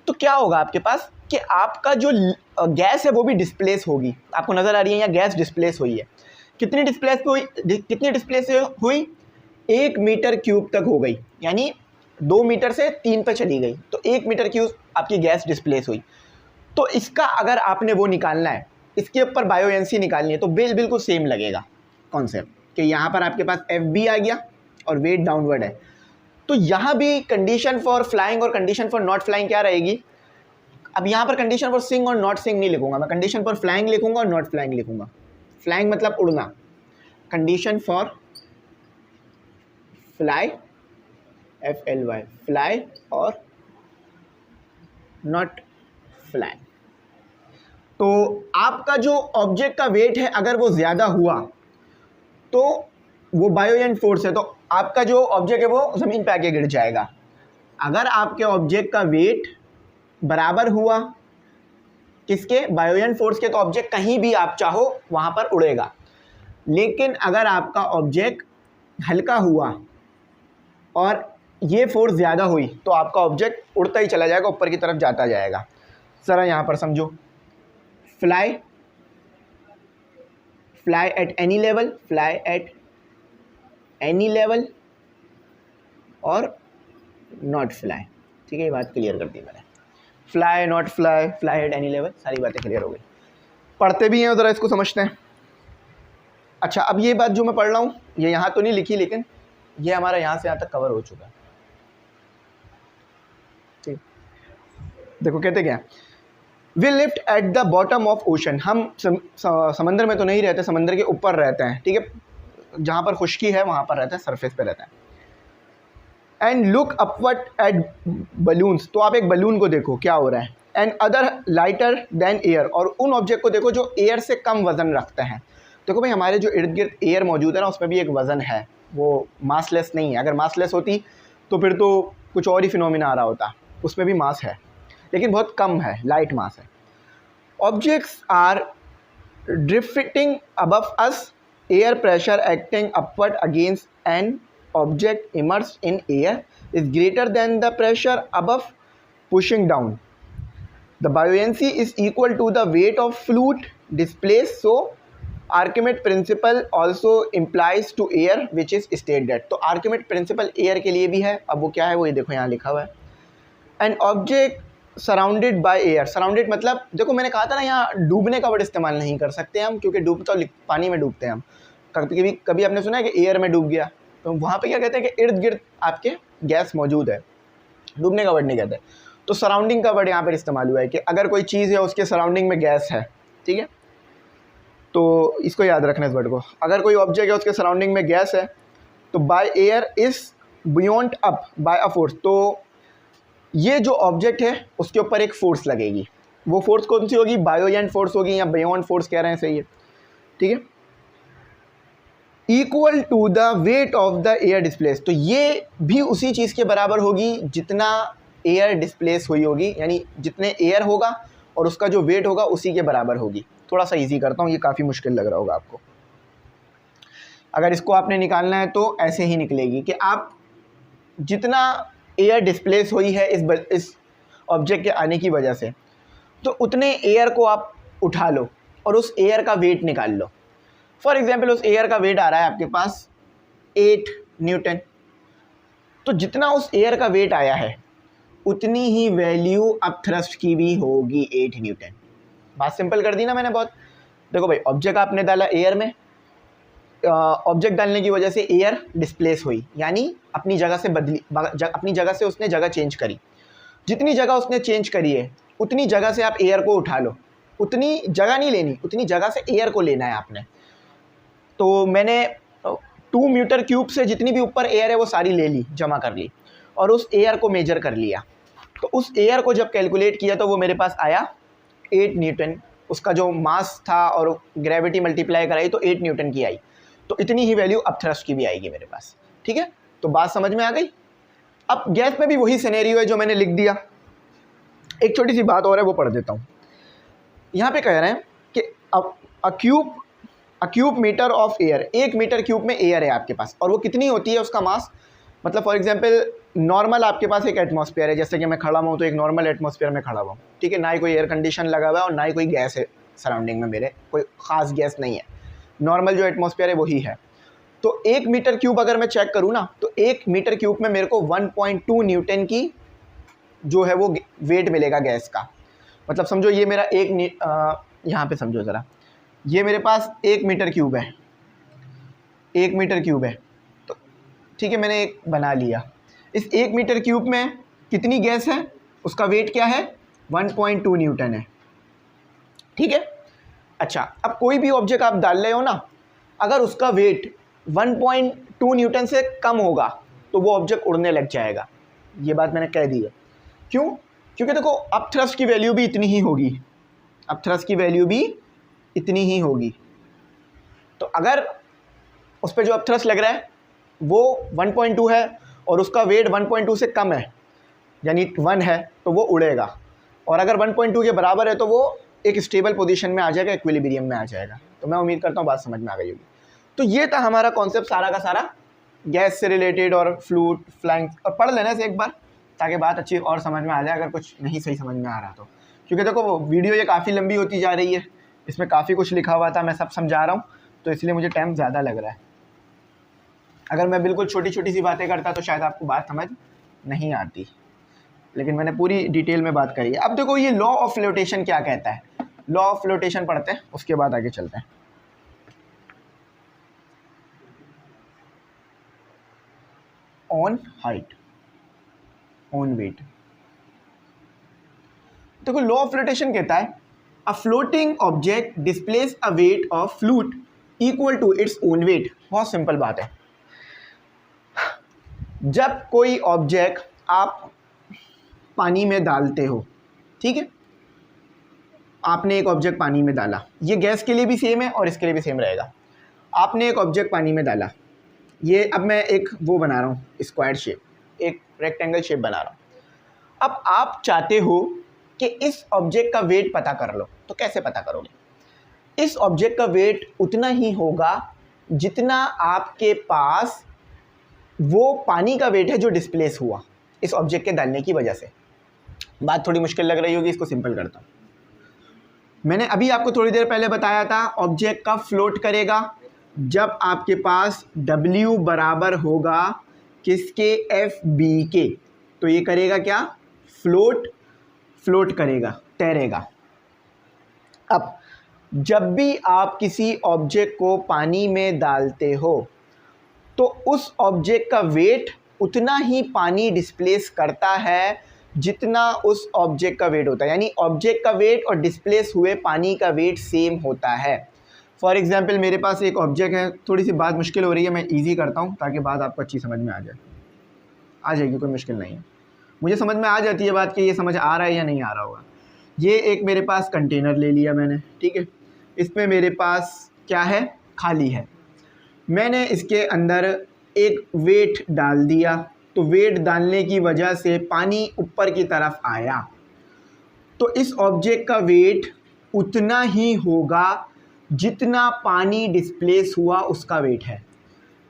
तो क्या होगा आपके पास कि आपका जो गैस है वो भी डिस्प्लेस होगी, आपको नज़र आ रही है यहाँ गैस डिस्प्लेस हुई है। कितनी डिस्प्लेस हुई? 1 मीटर क्यूब तक हो गई, यानी 2 मीटर से 3 पे चली गई, तो 1 मीटर क्यूब आपकी गैस डिस्प्लेस हुई। तो इसका अगर आपने वो निकालना है, इसके ऊपर बायोएनसी निकालनी है, तो बिल्कुल सेम लगेगा कॉन्सेप्ट, कि यहाँ पर आपके पास एफ बी आ गया और वेट डाउनवर्ड है। तो यहाँ भी कंडीशन फॉर फ्लाइंग और कंडीशन फॉर नॉट फ्लाइंग क्या रहेगी? अब यहाँ पर कंडीशन फॉर सिंग और नॉट सिंग नहीं लिखूंगा मैं, कंडीशन फॉर फ्लाइंग लिखूंगा और नॉट फ्लाइंग लिखूंगा। फ्लाइंग मतलब उड़ना, condition for fly, FLY, fly, और नॉट फ्लाई। तो आपका जो ऑब्जेक्ट का वेट है अगर वो ज़्यादा हुआ तो वो बायोएंट फोर्स है, तो आपका जो ऑब्जेक्ट है वो ज़मीन पे आके गिर जाएगा। अगर आपके ऑब्जेक्ट का वेट बराबर हुआ किसके? बायोएंट फोर्स के, तो ऑब्जेक्ट कहीं भी आप चाहो वहाँ पर उड़ेगा। लेकिन अगर आपका ऑब्जेक्ट हल्का हुआ और ये फोर्स ज़्यादा हुई तो आपका ऑब्जेक्ट उड़ता ही चला जाएगा, ऊपर की तरफ जाता जाएगा। ज़रा यहाँ पर समझो, fly at any level, fly at any level और नॉट फ्लाई। ठीक है, ये बात क्लियर कर दी मैंने। Fly, not fly, fly at any level, सारी बातें क्लियर हो गई। पढ़ते भी हैं, ज़रा इसको समझते हैं। अच्छा, अब ये बात जो मैं पढ़ रहा हूँ ये यहाँ तो नहीं लिखी, लेकिन ये हमारा यहाँ से यहाँ तक कवर हो चुका है। ठीक, देखो कहते क्या, we lift at the bottom of ocean, हम समंदर में तो नहीं रहते, समंदर के ऊपर रहते हैं। ठीक है, जहाँ पर खुश्की है वहाँ पर रहते हैं, सरफेस पे रहते हैं। And look upward at balloons, तो आप एक बलून को देखो क्या हो रहा है। And other lighter than air, और उन ऑब्जेक्ट को देखो जो एयर से कम वजन रखते हैं। देखो भाई, हमारे जो इर्द गिर्द एयर मौजूद है ना, उसमें भी एक वज़न है, वो मासलेस नहीं है। अगर मासलेस होती तो फिर तो कुछ और ही फिनोमिना आ रहा होता, उसमें भी मास है लेकिन बहुत कम है, लाइट मास है। Objects are drifting above us, air pressure acting upward against an object immersed in air is greater than the pressure above pushing down. The buoyancy is equal to the weight of fluid displaced. So Archimedes principle also implies to air, which is stated. तो Archimedes principle air के लिए भी है। अब वो क्या है, वो ये देखो यहाँ लिखा हुआ है, an object surrounded by air। surrounded मतलब, देखो मैंने कहा था ना, यहाँ डूबने का वर्ड इस्तेमाल नहीं कर सकते हम, क्योंकि डूब तो पानी में डूबते हैं हम। कभी आपने सुना है कि एयर में डूब गया, तो वहाँ पे क्या कहते हैं कि इर्द गिर्द आपके गैस मौजूद है, डूबने का वर्ड नहीं कहते। तो सराउंडिंग का वर्ड यहाँ पर इस्तेमाल हुआ है कि अगर कोई चीज़ है उसके सराउंडिंग में गैस है। ठीक है, तो इसको याद रखना इस वर्ड को। अगर कोई ऑब्जेक्ट है उसके सराउंडिंग में गैस है तो by air is beyond up by a force, तो ये जो ऑब्जेक्ट है उसके ऊपर एक फोर्स लगेगी। वो फोर्स कौन सी होगी, बायोयंट फोर्स होगी या बियॉन्ड फोर्स कह रहे हैं, सही है। ठीक है, equal to the weight of the air displace, तो ये भी उसी चीज़ के बराबर होगी जितना एयर डिस्प्लेस हुई होगी, यानी जितने एयर होगा और उसका जो वेट होगा उसी के बराबर होगी। थोड़ा सा इजी करता हूँ, ये काफ़ी मुश्किल लग रहा होगा आपको। अगर इसको आपने निकालना है तो ऐसे ही निकलेगी कि आप जितना एयर डिस्प्लेस हुई है इस ऑब्जेक्ट के आने की वजह से, तो उतने एयर को आप उठा लो और उस एयर का वेट निकाल लो। फॉर एग्जाम्पल, उस एयर का वेट आ रहा है आपके पास 8 न्यूटन, तो जितना उस एयर का वेट आया है उतनी ही वैल्यू अब थ्रस्ट की भी होगी 8 न्यूटन। बात सिंपल कर दी ना मैंने बहुत। देखो भाई, ऑब्जेक्ट आपने डाला एयर में, ऑब्जेक्ट डालने की वजह से एयर डिस्प्लेस हुई, यानी अपनी जगह से बदली, अपनी जगह से उसने जगह चेंज करी। जितनी जगह उसने चेंज करी है उतनी जगह से आप एयर को उठा लो। उतनी जगह नहीं लेनी, उतनी जगह से एयर को लेना है आपने। तो मैंने 2 मीटर क्यूब से जितनी भी ऊपर एयर है वो सारी ले ली, जमा कर ली, और उस एयर को मेजर कर लिया। तो उस एयर को जब कैलकुलेट किया तो वो मेरे पास आया 8 न्यूटन। उसका जो मास था और ग्रेविटी मल्टीप्लाई कराई तो 8 न्यूटन की आई। तो इतनी ही वैल्यू अब थ्रस्ट की भी आएगी मेरे पास। ठीक है, तो बात समझ में आ गई। अब गैस में भी वही सिनेरियो है जो मैंने लिख दिया। एक छोटी सी बात और है, वो पढ़ देता हूँ। यहाँ पे कह रहे हैं कि a cube metre of air, 1 metre cube में एयर है आपके पास, और वो कितनी होती है उसका मास। मतलब फॉर एग्जांपल, नॉर्मल आपके पास एक एटमॉस्फेयर है, जैसे कि मैं खड़ा हुआ हूँ तो एक नॉर्मल एटमॉस्फेयर में खड़ा हुआ हूँ। ठीक है, ना ही कोई एयर कंडीशन लगा हुआ है और ना ही कोई गैस है सराउंडिंग में, मेरे कोई ख़ास गैस नहीं है, नॉर्मल जो एटमॉस्फेयर है वही है। तो 1 मीटर क्यूब अगर मैं चेक करूँ ना, तो 1 मीटर क्यूब में मेरे को 1.2 न्यूटन की जो है वो वेट मिलेगा गैस का। मतलब समझो ये मेरा यहाँ पे समझो ज़रा, ये मेरे पास 1 मीटर क्यूब है, 1 मीटर क्यूब है। तो ठीक है, मैंने एक बना लिया। इस 1 मीटर क्यूब में कितनी गैस है, उसका वेट क्या है, 1.2 न्यूटन है। ठीक है, अच्छा, अब कोई भी ऑब्जेक्ट आप डाल रहे हो ना, अगर उसका वेट 1.2 न्यूटन से कम होगा तो वो ऑब्जेक्ट उड़ने लग जाएगा। ये बात मैंने कह दी है। क्यों? क्योंकि देखो, अब थ्रस्ट की वैल्यू भी इतनी ही होगी, अब थ्रस्ट की वैल्यू भी इतनी ही होगी। तो अगर उस पर जो अब थ्रस्ट लग रहा है वो 1.2 है और उसका वेट 1.2 से कम है, यानी 1 है, तो वो उड़ेगा। और अगर 1.2 के बराबर है तो वो एक स्टेबल पोजीशन में आ जाएगा, इक्विलिब्रियम में आ जाएगा। तो मैं उम्मीद करता हूँ बात समझ में आ गई होगी। तो ये था हमारा कॉन्सेप्ट सारा का सारा गैस से रिलेटेड और फ्लूइड फ्लाइंग, और पढ़ लेना से एक बार ताकि बात अच्छी और समझ में आ जाए अगर कुछ नहीं सही समझ में आ रहा तो। क्योंकि देखो वो वीडियो ये काफ़ी लंबी होती जा रही है, इसमें काफ़ी कुछ लिखा हुआ था, मैं सब समझा रहा हूँ, तो इसलिए मुझे टाइम ज़्यादा लग रहा है। अगर मैं बिल्कुल छोटी छोटी सी बातें करता तो शायद आपको बात समझ नहीं आती, लेकिन मैंने पूरी डिटेल में बात करी है। अब देखो ये लॉ ऑफ फ्लोटेशन क्या कहता है, लॉ ऑफ फ्लोटेशन पढ़ते हैं, उसके बाद आगे चलते हैं। On height, on weight. देखो लॉ ऑफ फ्लोटेशन कहता है a floating object displace a weight of fluid equal to its own weight. बहुत सिंपल बात है। जब कोई ऑब्जेक्ट आप पानी में डालते हो, ठीक है, आपने एक ऑब्जेक्ट पानी में डाला, ये गैस के लिए भी सेम है और इसके लिए भी सेम रहेगा। आपने एक ऑब्जेक्ट पानी में डाला, ये अब मैं एक वो बना रहा हूँ स्क्वायर शेप, एक रेक्टेंगल शेप बना रहा हूँ। अब आप चाहते हो कि इस ऑब्जेक्ट का वेट पता कर लो, तो कैसे पता करोगे? इस ऑब्जेक्ट का वेट उतना ही होगा जितना आपके पास वो पानी का वेट है जो डिस्प्लेस हुआ इस ऑब्जेक्ट के डालने की वजह से। बात थोड़ी मुश्किल लग रही होगी, इसको सिंपल करता हूँ। मैंने अभी आपको थोड़ी देर पहले बताया था ऑब्जेक्ट कब फ्लोट करेगा, जब आपके पास W बराबर होगा किसके, FB के। तो ये करेगा क्या, फ्लोट करेगा, तैरेगा। अब जब भी आप किसी ऑब्जेक्ट को पानी में डालते हो तो उस ऑब्जेक्ट का वेट उतना ही पानी डिस्प्लेस करता है जितना उस ऑब्जेक्ट का वेट होता है, यानी ऑब्जेक्ट का वेट और डिस्प्लेस हुए पानी का वेट सेम होता है। फॉर एग्जांपल मेरे पास एक ऑब्जेक्ट है, थोड़ी सी बात मुश्किल हो रही है, मैं इजी करता हूँ ताकि बात आपको अच्छी समझ में आ जाएगी, कोई मुश्किल नहीं है। मुझे समझ में आ जाती है बात कि ये समझ आ रहा है या नहीं आ रहा होगा। ये एक मेरे पास कंटेनर ले लिया मैंने, ठीक है, इसमें मेरे पास क्या है, खाली है। मैंने इसके अंदर एक वेट डाल दिया, तो वेट डालने की वजह से पानी ऊपर की तरफ आया, तो इस ऑब्जेक्ट का वेट उतना ही होगा जितना पानी डिस्प्लेस हुआ उसका वेट है।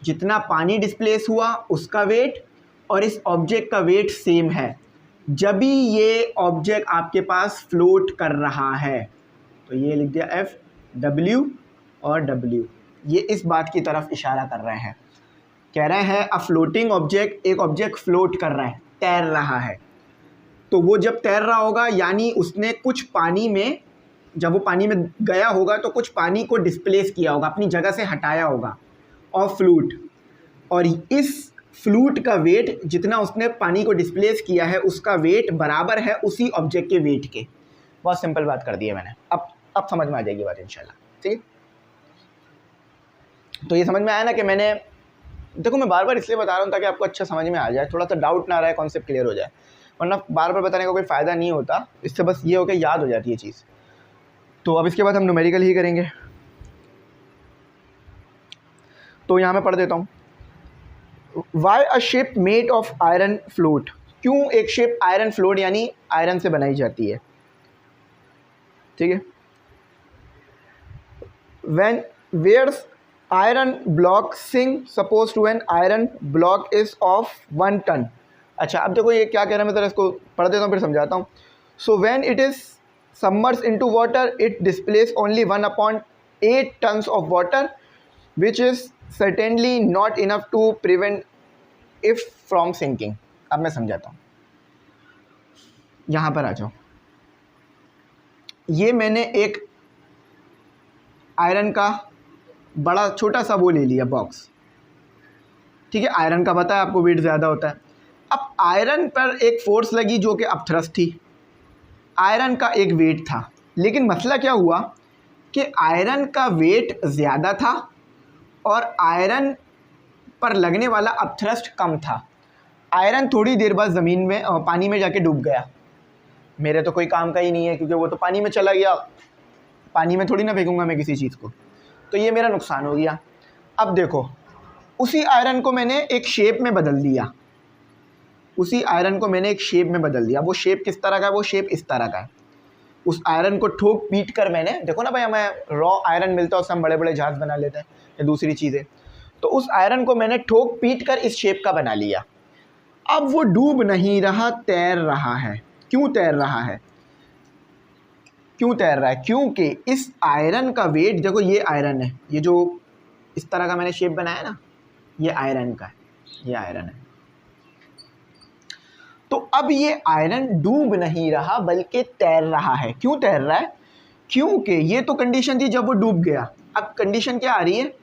जितना पानी डिस्प्लेस हुआ उसका वेट और इस ऑब्जेक्ट का वेट सेम है, जब भी ये ऑब्जेक्ट आपके पास फ्लोट कर रहा है। तो ये लिख दिया FW और W, ये इस बात की तरफ इशारा कर रहे हैं, कह रहे हैं अ फ्लोटिंग ऑब्जेक्ट, एक ऑब्जेक्ट फ्लोट कर रहा है, तैर रहा है। तो वो जब तैर रहा होगा यानी उसने कुछ पानी में, जब वो पानी में गया होगा तो कुछ पानी को डिस्प्लेस किया होगा, अपनी जगह से हटाया होगा ऑफ फ्लूट, और इस फ्लूट का वेट जितना उसने पानी को डिस्प्लेस किया है उसका वेट बराबर है उसी ऑब्जेक्ट के वेट के। बहुत सिंपल बात कर दी है मैंने, अब समझ में आ जाएगी बात इंशाल्लाह, ठीक है। तो ये समझ में आया ना कि मैंने, देखो मैं बार बार इसलिए बता रहा हूँ ताकि आपको अच्छा समझ में आ जाए, थोड़ा सा डाउट ना रहे, कॉन्सेप्ट क्लियर हो जाए, वरना बार बार बताने का कोई फ़ायदा नहीं होता, इससे बस ये हो के याद हो जाती है चीज़। तो अब इसके बाद हम न्यूमेरिकल ही करेंगे, तो यहाँ मैं पढ़ देता हूँ। Why a ship made of iron float, क्यों एक शिप आयरन फ्लोट यानी आयरन से बनाई जाती है, ठीक है। When where's iron block sink suppose to an iron block is of 1 ton. अच्छा अब देखो ये क्या कह रहा है, मैं जरा इसको पढ़ देता हूँ फिर समझाता हूँ। So when it is submerged into water it displays only 1/8 tons of water which is certainly not enough to prevent it from sinking। अब मैं समझाता हूँ, यहाँ पर आ जाओ। ये मैंने एक आयरन का बड़ा छोटा सा वो ले लिया बॉक्स, ठीक है, आयरन का पता है आपको वेट ज़्यादा होता है। अब आयरन पर एक फोर्स लगी जो कि अपथ्रस्ट थी, आयरन का एक वेट था, लेकिन मसला क्या हुआ कि आयरन का वेट ज़्यादा था और आयरन पर लगने वाला अपथ्रस्ट कम था। आयरन थोड़ी देर बाद ज़मीन में पानी में जाके डूब गया, मेरे तो कोई काम का ही नहीं है क्योंकि वो तो पानी में चला गया, पानी में थोड़ी ना फेंकूंगा मैं किसी चीज़ को, तो ये मेरा नुकसान हो गया। अब देखो उसी आयरन को मैंने एक शेप में बदल दिया, उसी आयरन को मैंने एक शेप में बदल दिया। वो शेप किस तरह का है, वो शेप इस तरह का है। उस आयरन को ठोक पीट कर मैंने, देखो ना भाई हमें रॉ आयरन मिलता है उससे हम बड़े बड़े जहाज़ बना लेते हैं या दूसरी चीज़ें, तो उस आयरन को मैंने ठोक पीट कर इस शेप का बना लिया। अब वो डूब नहीं रहा, तैर रहा है। क्यों तैर रहा है? क्यों तैर रहा है? क्योंकि इस आयरन का वेट, देखो ये आयरन है, ये जो इस तरह का मैंने शेप बनाया ना, ये आयरन का है, ये आयरन है। तो अब ये आयरन डूब नहीं रहा बल्कि तैर रहा है। क्यों तैर रहा है? क्योंकि ये तो कंडीशन थी जब वो डूब गया। अब कंडीशन क्या आ रही है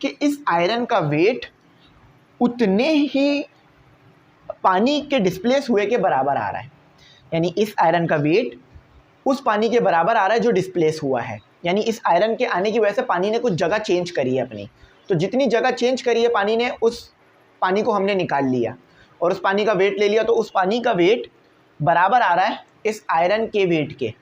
कि इस आयरन का वेट उतने ही पानी के डिस्प्लेस हुए के बराबर आ रहा है। यानी इस आयरन का वेट उस पानी के बराबर आ रहा है जो डिस्प्लेस हुआ है। यानी इस आयरन के आने की वजह से पानी ने कुछ जगह चेंज करी है अपनी। तो जितनी जगह चेंज करी है पानी ने, उस पानी को हमने निकाल लिया और उस पानी का वेट ले लिया। तो उस पानी का वेट बराबर आ रहा है इस आयरन के वेट के।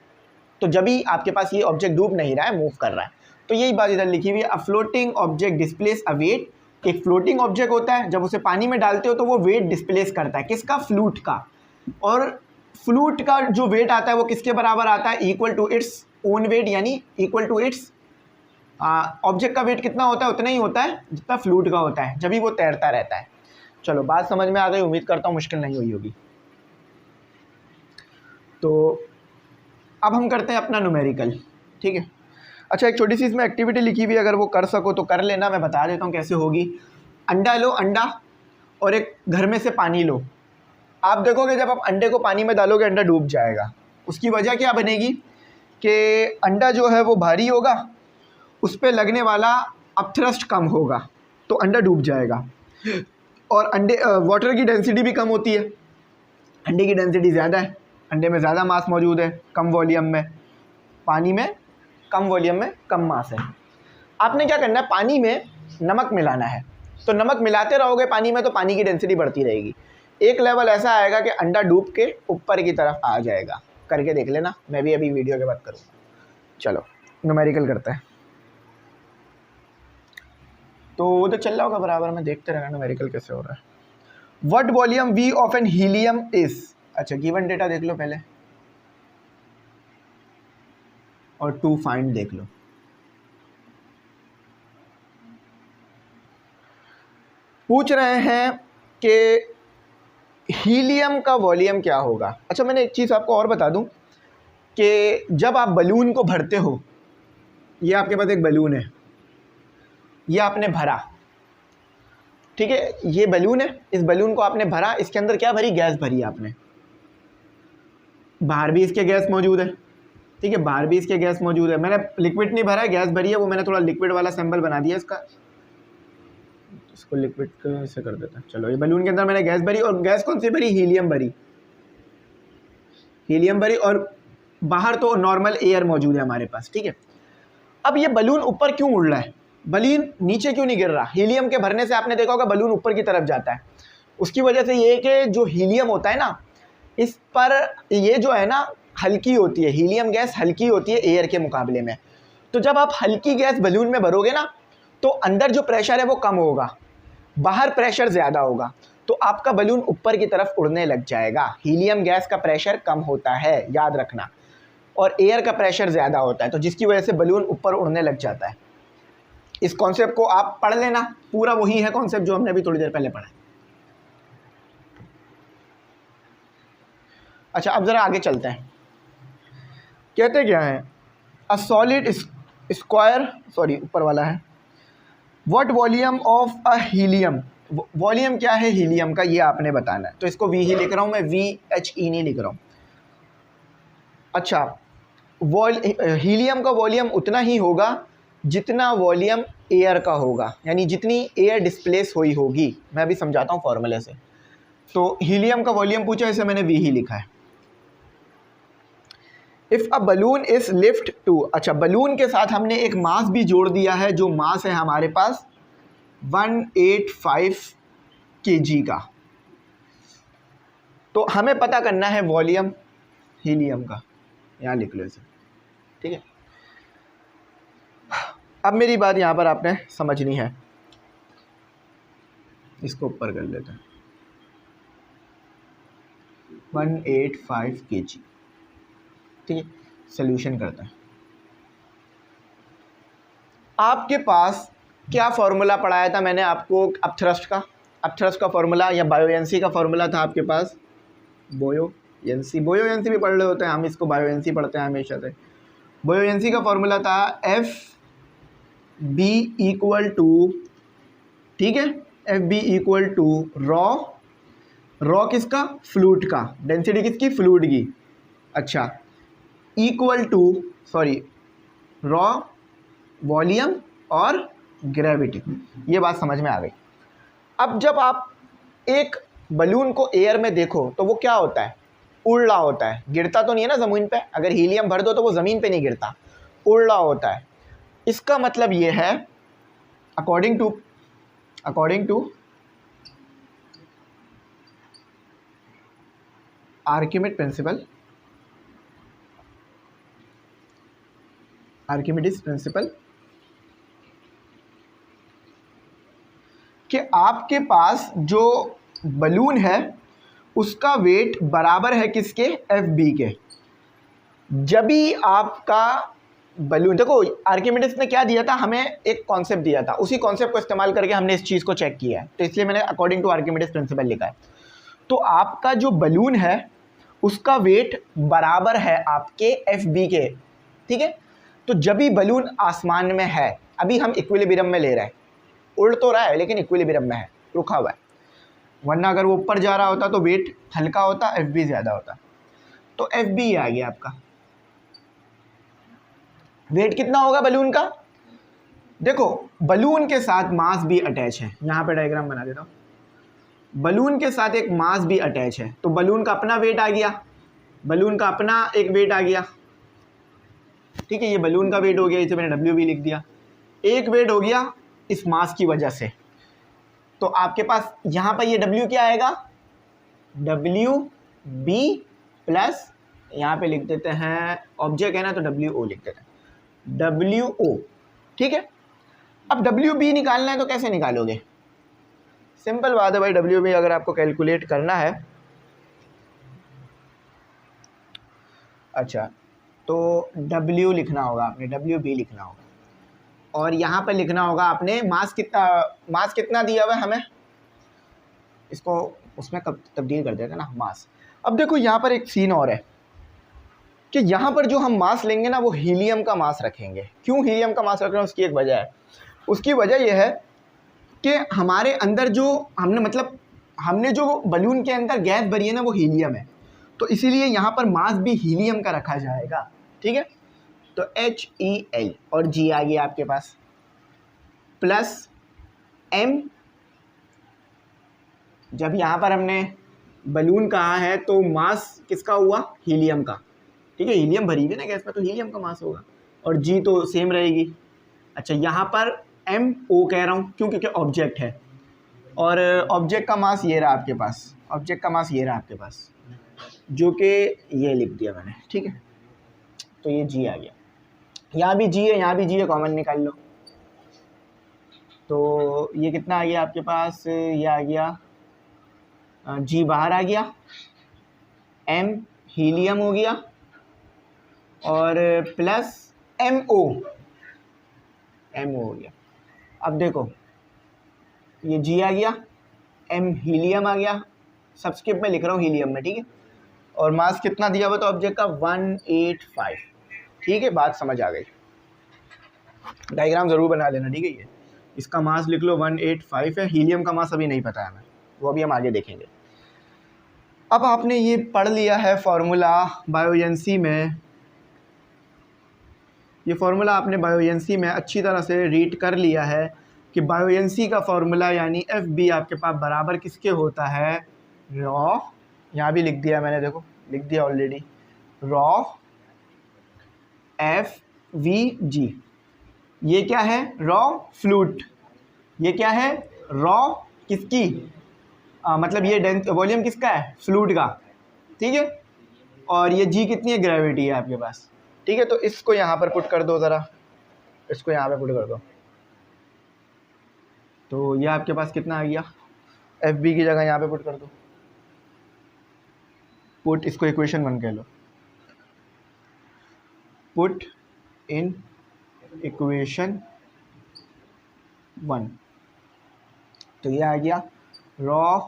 तो जब भी आपके पास ये ऑब्जेक्ट डूब नहीं रहा है, मूव कर रहा है। तो यही बात इधर लिखी हुई है, a floating object displace a weight. एक फ्लोटिंग ऑब्जेक्ट होता है, जब उसे पानी में डालते हो तो वो वेट डिस्प्लेस करता है। किसका? फ्लूट का। और फ्लूट का जो वेट आता है वो किसके बराबर आता है? Equal to its own weight, यानी इक्वल टू इट्स ऑब्जेक्ट का वेट कितना होता है? उतना ही होता है जितना फ्लूट का होता है, जब भी वो तैरता रहता है। चलो बात समझ में आ गई, उम्मीद करता हूँ मुश्किल नहीं हुई होगी। तो अब हम करते हैं अपना न्यूमेरिकल, ठीक है। अच्छा, एक छोटी सी इसमें एक्टिविटी लिखी हुई है, अगर वो कर सको तो कर लेना। मैं बता देता हूँ कैसे होगी। अंडा लो, अंडा और एक घर में से पानी लो। आप देखोगे जब आप अंडे को पानी में डालोगे अंडा डूब जाएगा। उसकी वजह क्या बनेगी कि अंडा जो है वो भारी होगा, उस पर लगने वाला अपथ्रस्ट कम होगा, तो अंडा डूब जाएगा। और अंडे वाटर की डेंसिटी भी कम होती है, अंडे की डेंसिटी ज़्यादा है, अंडे में ज़्यादा मास मौजूद है कम वॉल्यूम में, पानी में कम वॉल्यूम में कम मास है। आपने क्या करना है, पानी में नमक मिलाना है। तो नमक मिलाते रहोगे पानी में तो पानी की डेंसिटी बढ़ती रहेगी। एक लेवल ऐसा आएगा कि अंडा डूब के ऊपर की तरफ आ जाएगा। करके देख लेना, मैं भी अभी वीडियो के बाद करूँगा। चलो न्यूमेरिकल करते हैं। तो वो तो चल रहा होगा बराबर में, देखते रहना न्यूमेरिकल कैसे हो रहा है। What volume we of an helium is. अच्छा, गिवन डेटा देख लो पहले और टू फाइंड देख लो। पूछ रहे हैं कि हीलियम का वॉल्यूम क्या होगा। अच्छा, मैंने एक चीज़ आपको और बता दूं कि जब आप बलून को भरते हो, ये आपके पास एक बलून है, ये आपने भरा, ठीक है, ये बलून है, इस बलून को आपने भरा, इसके अंदर क्या भरी? गैस भरी आपने। बाहर भी इसके गैस मौजूद है, ठीक है, बाहर भी इसके गैस मौजूद है। मैंने लिक्विड नहीं भरा है, गैस भरी है, वो मैंने थोड़ा लिक्विड वाला सिंबल बना दिया इसका, इसको लिक्विड से कर देता है। चलो, ये बलून के अंदर मैंने गैस भरी, और गैस कौन सी भरी? हीलियम भरी, हीलियम भरी, और बाहर तो नॉर्मल एयर मौजूद है हमारे पास, ठीक है। अब ये बलून ऊपर क्यों उड़ रहा है? बलून नीचे क्यों नहीं गिर रहा? हीलियम के भरने से आपने देखा होगा बलून ऊपर की तरफ जाता है। उसकी वजह से ये कि जो हीलियम होता है ना, इस पर ये जो है ना हल्की होती है, हीलियम गैस हल्की होती है एयर के मुकाबले में। तो जब आप हल्की गैस बलून में भरोगे ना, तो अंदर जो प्रेशर है वो कम होगा, बाहर प्रेशर ज़्यादा होगा, तो आपका बलून ऊपर की तरफ उड़ने लग जाएगा। हीलियम गैस का प्रेशर कम होता है, याद रखना, और एयर का प्रेशर ज़्यादा होता है, तो जिसकी वजह से बलून ऊपर उड़ने लग जाता है। इस कॉन्सेप्ट को आप पढ़ लेना, पूरा वही है कॉन्सेप्ट जो हमने अभी थोड़ी देर पहले पढ़ा। अच्छा, अब ज़रा आगे चलते हैं। कहते क्या है? अ सॉलिड स्क्वायर, सॉरी ऊपर वाला है, what volume of a helium. Volume क्या है हीलियम का, ये आपने बताना है। तो इसको वी ही लिख रहा हूँ मैं, VHE नहीं लिख रहा हूँ। अच्छा, हीलियम का वॉल्यूम उतना ही होगा जितना वॉल्यूम एयर का होगा, यानी जितनी एयर डिस्प्लेस हुई होगी। मैं अभी समझाता हूँ फॉर्मूले से। तो हीलियम का वॉल्यूम पूछा, इसे मैंने वी ही लिखा है। If a balloon is lift to, अच्छा, बलून के साथ हमने एक मास भी जोड़ दिया है, जो मास है हमारे पास 185 kg का। तो हमें पता करना है वॉल्यूम हीलियम का, यहाँ लिख लो इसे, ठीक है। अब मेरी बात यहाँ पर आपने समझनी है, इसको ऊपर कर लेते हैं। 185 kg, ठीक है। सोल्यूशन करते हैं। आपके पास क्या फॉर्मूला पढ़ाया था मैंने आपको अपथ्रस्ट का? अपथ्रस्ट का फॉर्मूला या बायोएनसी का फॉर्मूला था आपके पास, बोयोएनसी भी पढ़ रहे होते हैं, हम इसको बायोएनसी पढ़ते हैं हमेशा से। बोयोएनसी का फॉर्मूला था एफ बी इक्वल टू, ठीक है, F B equal to rho किसका? फ्लूइड का। डेंसिटी किसकी? फ्लूइड की। अच्छा, equal to, sorry, rho volume और ग्रेविटी। ये बात समझ में आ गई। अब जब आप एक बलून को एयर में देखो तो वो क्या होता है? उड़ रहा होता है, गिरता तो नहीं है ना ज़मीन पे। अगर हीलियम भर दो तो वो ज़मीन पे नहीं गिरता, उड़ रहा होता है। इसका मतलब ये है, अकॉर्डिंग टू आर्किमिडीज प्रिंसिपल, कि आपके पास जो बलून है उसका वेट बराबर है किसके? एफ बी के। जब भी आपका बलून, देखो आर्किमिडीज ने क्या दिया था हमें? एक कॉन्सेप्ट दिया था, उसी कॉन्सेप्ट को इस्तेमाल करके हमने इस चीज़ को चेक किया है, तो इसलिए मैंने अकॉर्डिंग टू आर्किमिडीज प्रिंसिपल लिखा है। तो आपका जो बलून है उसका वेट बराबर है आपके एफ बी के, ठीक है। तो जब भी बलून आसमान में है, अभी हम इक्विलिब्रियम में ले रहे हैं, उड़ तो रहा है लेकिन इक्विलिब्रियम में है, रुका हुआ है, वरना अगर वो ऊपर जा रहा होता तो वेट हल्का होता, एफ बी ज़्यादा होता। तो एफ बी आ गया आपका। वेट कितना होगा बलून का? देखो बलून के साथ मास भी अटैच है, यहाँ पे डायग्राम बना देता हूँ। बलून के साथ एक मास भी अटैच है, तो बलून का अपना वेट आ गया, बलून का अपना एक वेट आ गया, ठीक है। ये बलून का वेट हो गया, इसे मैंने डब्ल्यू बी लिख दिया। एक वेट हो गया इस मास की वजह से, तो आपके पास यहाँ पर ये डब्ल्यू क्या आएगा? डब्ल्यू बी प्लस, यहाँ पे लिख देते हैं, ऑब्जेक्ट है ना तो डब्ल्यू ओ लिख देते हैं, डब्ल्यू ओ, ठीक है। अब डब्ल्यू बी निकालना है तो कैसे निकालोगे? सिंपल बात है भाई, डब्ल्यू बी अगर आपको कैलकुलेट करना है, अच्छा, तो डब्ल्यू लिखना होगा आपने, डब्ल्यू बी लिखना होगा, और यहाँ पर लिखना होगा आपने मास कितना दिया हुआ है हमें, इसको उसमें कब तब्दील कर देते हैं ना, मास। अब देखो यहाँ पर एक सीन और है कि यहाँ पर जो हम मास लेंगे ना वो हीलियम का मास रखेंगे। क्यों हीलियम का मास रख रहे हैं? उसकी एक वजह है। उसकी वजह यह है कि हमारे अंदर जो हमने जो बलून के अंदर गैस भरी है ना वो हीलियम है, तो इसीलिए यहाँ पर मास भी हीलियम का रखा जाएगा, ठीक है। तो HEL और G आ गया आपके पास, प्लस M, जब यहाँ पर हमने बलून कहा है तो मास किसका हुआ? हीलियम का, ठीक है। हीलियम भरी हुई है ना गैस में, तो हीलियम का मास होगा, और G तो सेम रहेगी। अच्छा, यहाँ पर MO कह रहा हूँ, क्यों? क्योंकि ऑब्जेक्ट है, और ऑब्जेक्ट का मास ये रहा आपके पास, ऑब्जेक्ट का मास ये रहा आपके पास, जो कि ये लिख दिया मैंने, ठीक है। तो ये G आ गया, यहाँ भी G है, यहाँ भी G है, कॉमन निकाल लो। तो ये कितना आ गया आपके पास? ये आ गया, G बाहर आ गया, M हीलियम हो गया, और प्लस MO हो गया। अब देखो ये G आ गया, M हीलियम आ गया, सबस्क्रिप्ट में लिख रहा हूँ हीलियम में, ठीक है। और मास कितना दिया हुआ तो ऑब्जेक्ट का? 185, ठीक है। बात समझ आ गई, डायग्राम ज़रूर बना लेना, ठीक है। ये इसका मास लिख लो 185 है, हीलियम का मास अभी नहीं पता है हमें, वो अभी हम आगे देखेंगे। अब आपने ये पढ़ लिया है फॉर्मूला बायोएनसी में, ये फॉर्मूला आपने बायोएनसी में अच्छी तरह से रीड कर लिया है कि बायोएनसी का फॉर्मूला यानी एफ बी आपके पास बराबर किसके होता है? रॉ, यहाँ भी लिख दिया मैंने, देखो लिख दिया ऑलरेडी, रॉ एफ वी जी। ये क्या है? Raw fluid. ये क्या है? रॉ किसकी? मतलब ये वॉल्यूम किसका है? फ्लूइड का, ठीक है। और ये जी कितनी है? ग्रेविटी है आपके पास, ठीक है। तो इसको यहाँ पर पुट कर दो, ज़रा इसको यहाँ पे पुट कर दो, तो ये आपके पास कितना आ गया? एफ बी की जगह यहाँ पे पुट कर दो, पुट, इसको इक्वेशन 1 कह लो, पुट इन इक्वेशन 1। तो ये आ गया रॉ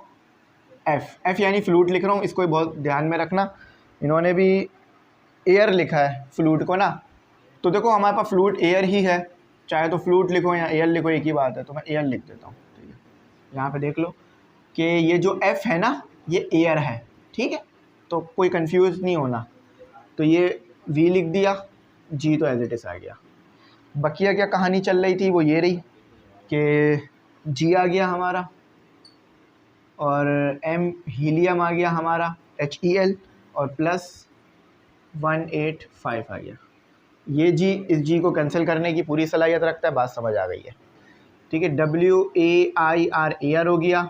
एफ यानी फ्लूइड लिख रहा हूँ, इसको बहुत ध्यान में रखना। इन्होंने भी एयर लिखा है फ्लूइड को ना, तो देखो हमारे पास फ्लूइड एयर ही है, चाहे तो फ्लूइड लिखो या एयर लिखो एक ही बात है, तो मैं एयर लिख देता हूँ। ठीक है, यहाँ पे देख लो कि ये जो एफ है ना ये एयर है, ठीक है, तो कोई कंफ्यूज नहीं होना। तो ये वी लिख दिया, जी तो एज इट इज़ आ गया। बकिया क्या कहानी चल रही थी वो ये रही कि जी आ गया हमारा और एम हीलियम आ गया हमारा HEl और प्लस 185 आ गया। ये जी इस जी को कैंसिल करने की पूरी सलाहियत रखता है, बात समझ आ गई है। ठीक है, WAIR एयर हो गया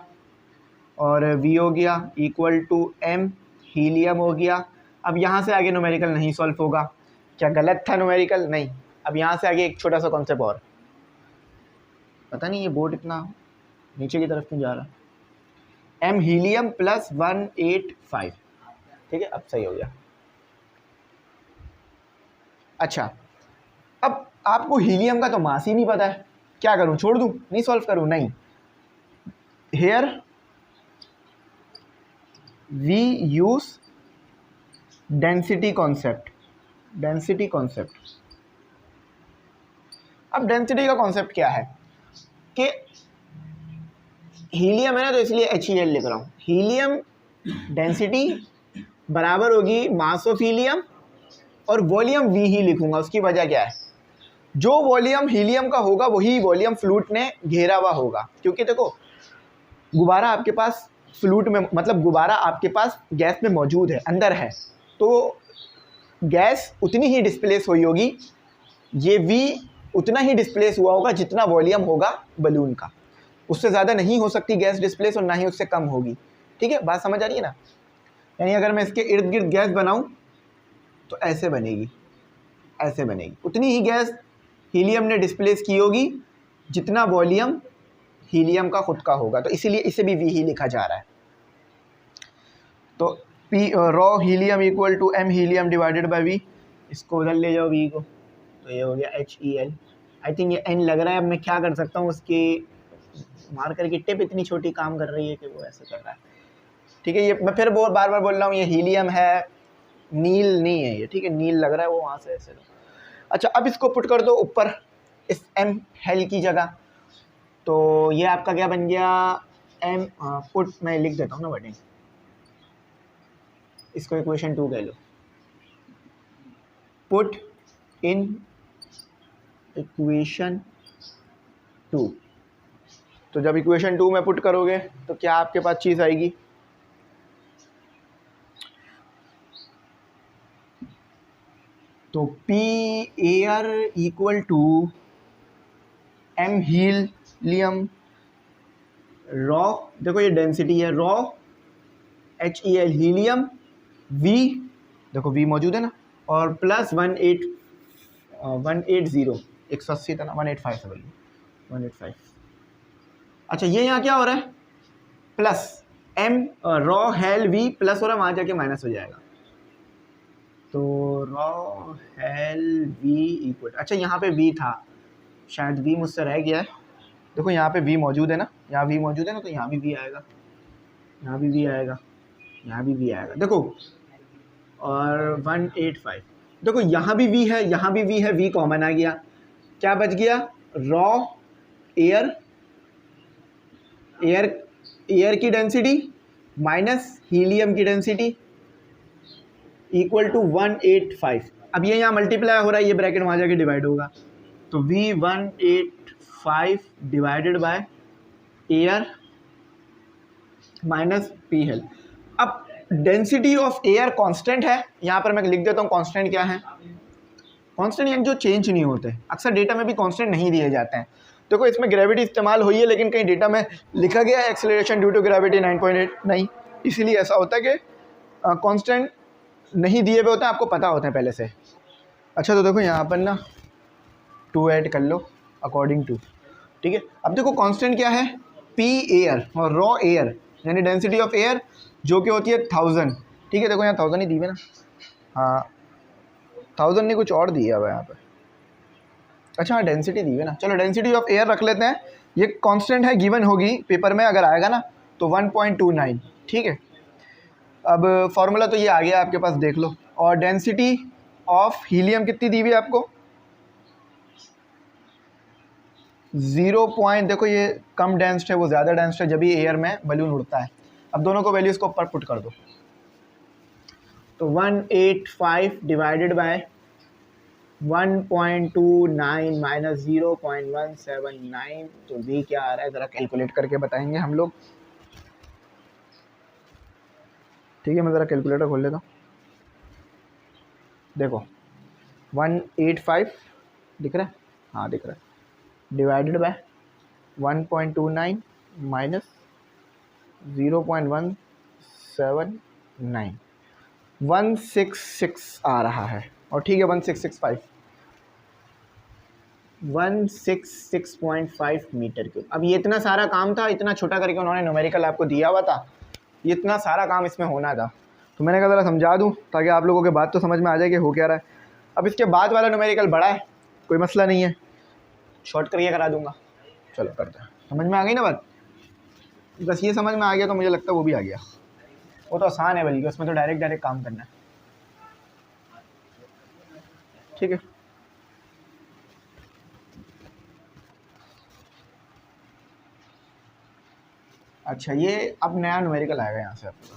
और V हो गया इक्वल टू M हीलियम हो गया। अब यहाँ से आगे न्यूमेरिकल नहीं सॉल्व होगा। क्या गलत था न्यूमेरिकल? नहीं। अब यहाँ से आगे एक छोटा सा कॉन्सेप्ट और, पता नहीं ये बोर्ड इतना नीचे की तरफ क्यों जा रहा। M हीलियम प्लस 185, ठीक है, अब सही हो गया। अच्छा, अब आपको हीलियम का तो मास ही नहीं पता है, क्या करूं, छोड़ दूं, नहीं सॉल्व करूं? नहीं, here we use density concept. Density concept, अब डेंसिटी का कॉन्सेप्ट क्या है कि हीलियम है ना, तो इसलिए HEl लिख रहा हूं। हीलियम डेंसिटी बराबर होगी मास ऑफ हीलियम और वॉल्यूम V ही लिखूंगा। उसकी वजह क्या है, जो वॉल्यूम हीलियम का होगा वही वॉल्यूम फ्लूइड ने घेरा हुआ होगा। क्योंकि देखो गुब्बारा आपके पास फ्लूइड में, मतलब गुब्बारा आपके पास गैस में मौजूद है, अंदर है, तो गैस उतनी ही डिस्प्लेस हुई होगी, ये V उतना ही डिस्प्लेस हुआ होगा जितना वॉल्यूम होगा बलून का। उससे ज़्यादा नहीं हो सकती गैस डिस्प्लेस और ना ही उससे कम होगी। ठीक है, बात समझ आ रही है ना? यानी अगर मैं इसके इर्द गिर्द गैस बनाऊं तो ऐसे बनेगी, ऐसे बनेगी, उतनी ही गैस हीलियम ने डिस्प्लेस की होगी जितना वॉल्यूम हीलियम का खुद का होगा। तो इसीलिए इसे भी V ही लिखा जा रहा है। तो P rho helium equal to M helium divided by V, इसको उधर ले जाओ V को, तो ये हो गया HEl। आई थिंक ये N लग रहा है, अब मैं क्या कर सकता हूँ, उसकी मार्कर की टिप इतनी छोटी काम कर रही है कि वो ऐसे कर रहा है। ठीक है, ये मैं फिर बार बार बोल रहा हूँ, ये हीलियम है, नील नहीं है ये। ठीक है, नील लग रहा है वो वहाँ से ऐसे। अच्छा, अब इसको पुट कर दो ऊपर इस M हेल की जगह, तो ये आपका क्या बन गया, M पुट, मैं लिख देता हूँ ना वर्डिंग, इसको इक्वेशन 2 कह लो, पुट इन इक्वेशन 2। तो जब इक्वेशन 2 में पुट करोगे तो क्या आपके पास चीज़ आएगी, तो P air equal to M helium rho, देखो ये डेंसिटी है, रॉ HEl हीलियम V, देखो V मौजूद है ना, और प्लस 180 180 था ना, 185 से बोलिए 185। अच्छा, ये यहाँ क्या हो रहा है, plus M raw hello V plus हो रहा है, वहाँ जाके माइनस हो जाएगा। तो रॉ हेल V इक्वल, अच्छा यहाँ पे V था, शायद V मुझसे रह गया है। देखो यहाँ पे V मौजूद है ना, यहाँ V मौजूद है ना, तो यहाँ भी V आएगा, यहाँ भी V आएगा, यहाँ भी V आएगा, देखो, और 185, देखो यहाँ भी V है, यहाँ भी V है, V कॉमन आ गया, क्या बच गया, रॉ एयर, एयर की डेंसिटी माइनस हीलियम की डेंसिटी इक्वल टू 185। अब ये यहाँ मल्टीप्लाई हो रहा है, ये ब्रैकेट वहाँ जाके डिवाइड होगा, तो V 185 divided by air minus P hello. अब डेंसिटी ऑफ एयर कांस्टेंट है, यहाँ पर मैं लिख देता हूँ कांस्टेंट क्या है, कांस्टेंट यानी जो चेंज नहीं होते। अक्सर डेटा में भी कांस्टेंट नहीं दिए जाते हैं। देखो इसमें ग्रेविटी इस्तेमाल हुई है, लेकिन कहीं डेटा में लिखा गया है एक्सेलरेशन ड्यू टू ग्रेविटी 9.8, नहीं, इसीलिए ऐसा होता है कि कांस्टेंट नहीं दिए हुए होते हैं, आपको पता होते हैं पहले से। अच्छा, तो देखो यहाँ पर ना 2 ऐड कर लो अकॉर्डिंग टू, ठीक है। अब देखो कांस्टेंट क्या है, P एयर और रॉ एयर यानी डेंसिटी ऑफ एयर जो कि होती है 1000, ठीक है। देखो यहाँ 1000 ही दी है ना, हाँ 1000 नहीं कुछ और दिया हुआ है यहाँ पर, अच्छा हाँ डेंसिटी दी है ना, चलो डेंसिटी ऑफ एयर रख लेते हैं, ये कांस्टेंट है, गिवन होगी पेपर में अगर आएगा ना तो 1.29, ठीक है। अब फॉर्मूला तो ये आ गया आपके पास, देख लो। और डेंसिटी ऑफ हीलियम कितनी दी हुई है आपको, 0. देखो ये कम डेंस्ड है, वो ज़्यादा डेंस्ड है, जब भी एयर में बलून उड़ता है। अब दोनों को वैल्यूज़ को ऊपर पुट कर दो, तो 185 डिवाइडेड बाय 1.29 माइनस 0.179, तो भी क्या आ रहा है ज़रा कैलकुलेट करके बताएंगे हम लोग। ठीक है, मैं ज़रा कैलकुलेटर खोल लेता हूँ। देखो 185 दिख रहा है, हाँ दिख रहा है, डिवाइडेड बाय 1.29 माइनस 0.179, 166 आ रहा है। और ठीक है 166.5 मीटर क्यूब। अब ये इतना सारा काम था, इतना छोटा करके उन्होंने न्यूमेरिकल आपको दिया हुआ था, ये इतना सारा काम इसमें होना था, तो मैंने कहा ज़रा समझा दूं ताकि आप लोगों के बात तो समझ में आ जाए कि हो क्या रहा है। अब इसके बाद वाला न्यूमेरिकल बड़ा है, कोई मसला नहीं है, शॉर्ट करके करा दूंगा। चलो करते हैं, समझ में आ गई ना बात, बस ये समझ में आ गया तो मुझे लगता है वो भी आ गया। वो तो आसान है, बल्कि उसमें तो डायरेक्ट काम करना है, ठीक है। अच्छा ये अब नया न्यूमेरिकल आएगा यहाँ से, आपको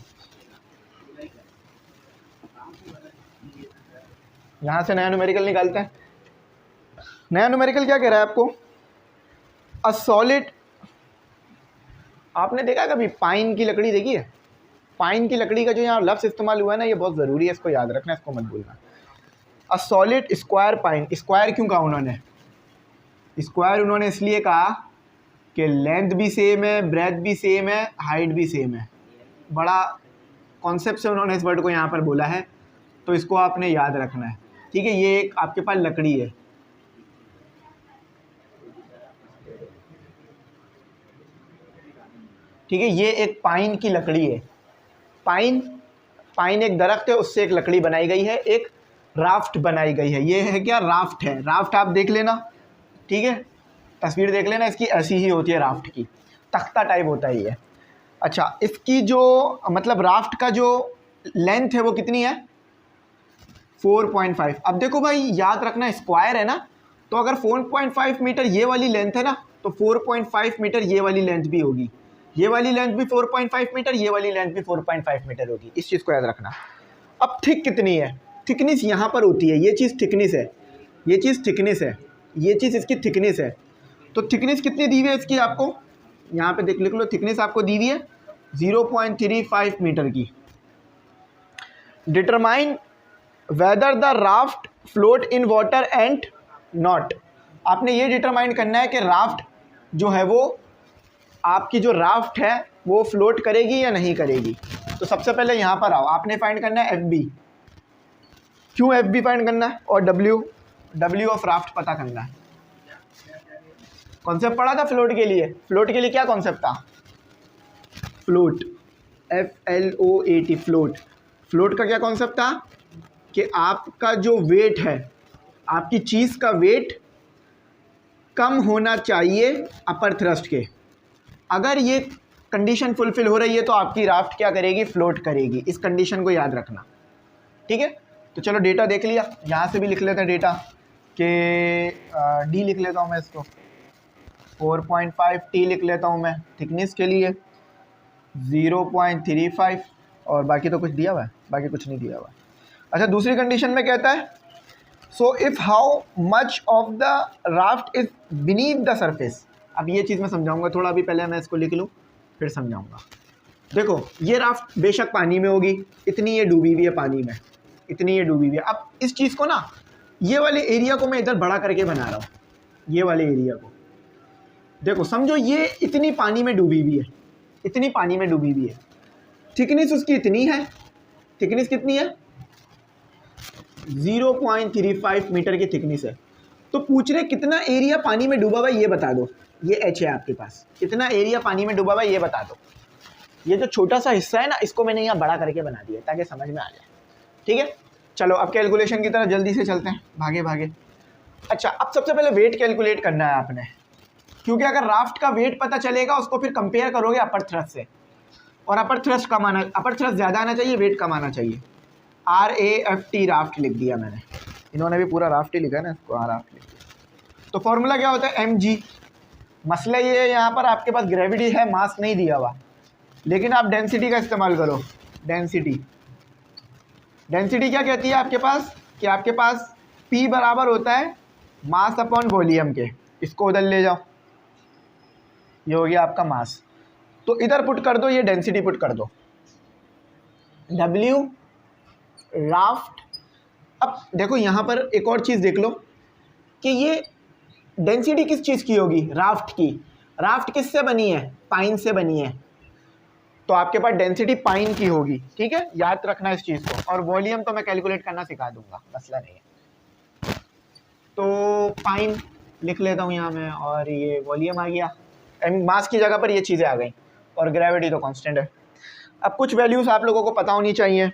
यहाँ से नया न्यूमेरिकल निकालते हैं। नया न्यूमेरिकल क्या कह रहा है आपको, अ सॉलिड, आपने देखा कभी पाइन की लकड़ी देखी है, पाइन की लकड़ी का जो यहाँ लफ्ज़ इस्तेमाल हुआ है ना, ये बहुत ज़रूरी है, इसको याद रखना, इसको मत भूलना। A solid square pine, square क्यों कहा उन्होंने, स्क्वायर उन्होंने इसलिए कहा कि लेंथ भी सेम है, ब्रेथ भी सेम है, हाइट भी सेम है, बड़ा कॉन्सेप्ट से उन्होंने इस वर्ड को यहाँ पर बोला है, तो इसको आपने याद रखना है, ठीक है। ये एक आपके पास लकड़ी है, ठीक है, ये एक पाइन की लकड़ी है, पाइन एक दरख्त है, उससे एक लकड़ी बनाई गई है, एक राफ्ट बनाई गई है। ये है क्या, राफ्ट है, राफ्ट आप देख लेना, ठीक है, तस्वीर देख लेना इसकी, ऐसी ही होती है राफ्ट की, तख्ता टाइप होता है ये। अच्छा इसकी जो मतलब राफ्ट का जो लेंथ है वो कितनी है, 4.5। अब देखो भाई याद रखना, स्क्वायर है ना, तो अगर 4.5 मीटर ये वाली लेंथ है ना, तो 4.5 मीटर ये वाली लेंथ भी होगी, ये वाली लेंथ भी 4.5 मीटर, ये वाली लेंथ भी 4.5 मीटर होगी, इस चीज़ को याद रखना। अब थिक कितनी है, थिकनेस यहाँ पर होती है, ये चीज़ थिकनेस है, ये चीज़ थिकनेस है, ये चीज़ इसकी थिकनेस है। तो थिकनेस कितनी दी हुई है इसकी, आपको यहाँ पे लिख लो, थिकनेस आपको दी हुई है 0.35 मीटर की। Determine whether the raft float in water and not, आपने ये डिटरमाइन करना है कि राफ्ट जो है वो, आपकी जो राफ्ट है वो फ्लोट करेगी या नहीं करेगी। तो सबसे पहले यहाँ पर आओ, आपने फाइंड करना है FB, क्यों FB फाइंड करना है, और W ऑफ राफ्ट पता करना है। कॉन्सेप्ट पढ़ा था फ्लोट के लिए, फ्लोट के लिए क्या कॉन्सेप्ट था, फ्लोट, FLOAT, फ्लोट। फ्लोट का क्या कॉन्सेप्ट था कि आपका जो वेट है, आपकी चीज़ का वेट कम होना चाहिए अपर थ्रस्ट के। अगर ये कंडीशन फुलफिल हो रही है तो आपकी राफ्ट क्या करेगी, फ्लोट करेगी। इस कंडीशन को याद रखना, ठीक है। तो चलो डेटा देख लिया, यहाँ से भी लिख लेते हैं डेटा कि D लिख लेता हूँ मैं इसको, 4.5 T लिख लेता हूँ मैं थिकनेस के लिए, 0.35, और बाकी तो कुछ दिया हुआ है, बाकी कुछ नहीं दिया हुआ। अच्छा दूसरी कंडीशन में कहता है, so if how much of the raft is beneath the surface. अब ये चीज़ मैं समझाऊंगा थोड़ा, अभी पहले मैं इसको लिख लूँ फिर समझाऊंगा। देखो ये राफ्ट बेशक पानी में होगी, इतनी ये डूबी हुई है पानी में, इतनी ये डूबी हुई है। अब इस चीज़ को ना, ये वाले एरिया को मैं इधर बड़ा करके बना रहा हूँ, ये वाले एरिया को देखो, समझो ये इतनी पानी में डूबी हुई है, इतनी पानी में डूबी हुई है, थिकनेस उसकी इतनी है, थिकनेस कितनी है, 0.35 मीटर की थिकनेस है। तो पूछ रहे कितना एरिया पानी में डूबा हुआ है ये बता दो, ये H है आपके पास, कितना एरिया पानी में डूबा हुआ है ये बता दो। ये जो छोटा सा हिस्सा है ना, इसको मैंने यहाँ बड़ा करके बना दिया ताकि समझ में आ जाए, ठीक है। चलो अब कैलकुलेशन की तरफ जल्दी से चलते हैं, भागे भागे। अच्छा, अब सबसे पहले वेट कैलकुलेट करना है आपने, क्योंकि अगर राफ्ट का वेट पता चलेगा उसको फिर कंपेयर करोगे अपर थ्रस्ट से, और अपर थ्रस्ट कम आना, अपर थ्रस्ट ज़्यादा आना चाहिए, वेट कम आना चाहिए। RAFT राफ्ट लिख दिया मैंने, इन्होंने भी पूरा राफ्ट ही लिखा है ना इसको, राफ्ट लिख दिया। तो फॉर्मूला क्या होता है, mg। मसला ये है यहाँ पर आपके पास ग्रेविटी है, मास नहीं दिया हुआ, लेकिन आप डेंसिटी का इस्तेमाल करो। डेंसिटी क्या कहती है आपके पास, कि आपके पास P बराबर होता है मास अपॉन वॉल्यूम के। इसको उधर ले जाओ, ये हो गया आपका मास। तो इधर पुट कर दो, ये डेंसिटी पुट कर दो, W राफ्ट। अब देखो यहाँ पर एक और चीज़ देख लो कि ये डेंसिटी किस चीज़ की होगी, राफ्ट की। राफ्ट किससे बनी है, पाइन से बनी है, तो आपके पास डेंसिटी पाइन की होगी। ठीक है, याद रखना इस चीज़ को। और वॉल्यूम तो मैं कैलकुलेट करना सिखा दूंगा, मसला नहीं है। तो पाइन लिख लेता हूँ यहाँ मैं, और ये वॉल्यूम आ गया, मास की जगह पर ये चीज़ें आ गई, और ग्रेविटी तो कांस्टेंट है। अब कुछ वैल्यूज़ आप लोगों को पता होनी चाहिए।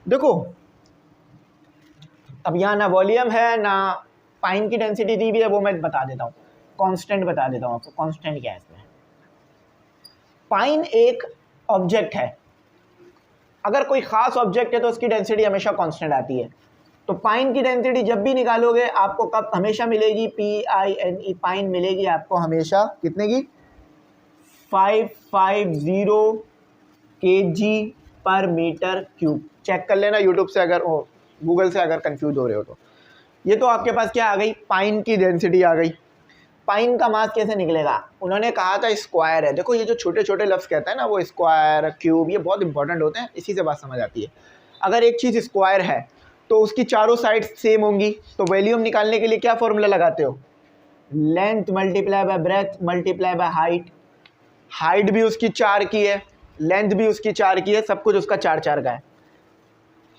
देखो अब यहाँ ना वॉल्यूम है ना पाइन की डेंसिटी दी हुई है, वो मैं बता देता हूँ, कांस्टेंट बता देता हूँ आपको। कांस्टेंट क्या है इसमें, पाइन एक ऑब्जेक्ट है, अगर कोई ख़ास ऑब्जेक्ट है तो उसकी डेंसिटी हमेशा कांस्टेंट आती है। तो पाइन की डेंसिटी जब भी निकालोगे आपको कब हमेशा मिलेगी, PINE, पाइन मिलेगी आपको हमेशा कितने की, 550 kg/m³। चेक कर लेना यूट्यूब से अगर गूगल से अगर कंफ्यूज हो रहे हो तो। ये तो आपके पास क्या आ गई, पाइन की डेंसिटी आ गई। पाइन का मास कैसे निकलेगा, उन्होंने कहा था स्क्वायर है। देखो ये जो छोटे छोटे लफ्ज़ कहते हैं ना, वो स्क्वायर, क्यूब, ये बहुत इंपॉर्टेंट होते हैं, इसी से बात समझ आती है। अगर एक चीज़ स्क्वायर है तो उसकी चारों साइड सेम होंगी, तो वॉल्यूम निकालने के लिए क्या फॉर्मूला लगाते हो, length multiply by breath multiply by height. Height भी उसकी 4 की है, लेंथ भी उसकी 4 की है, सब कुछ उसका 4 का है।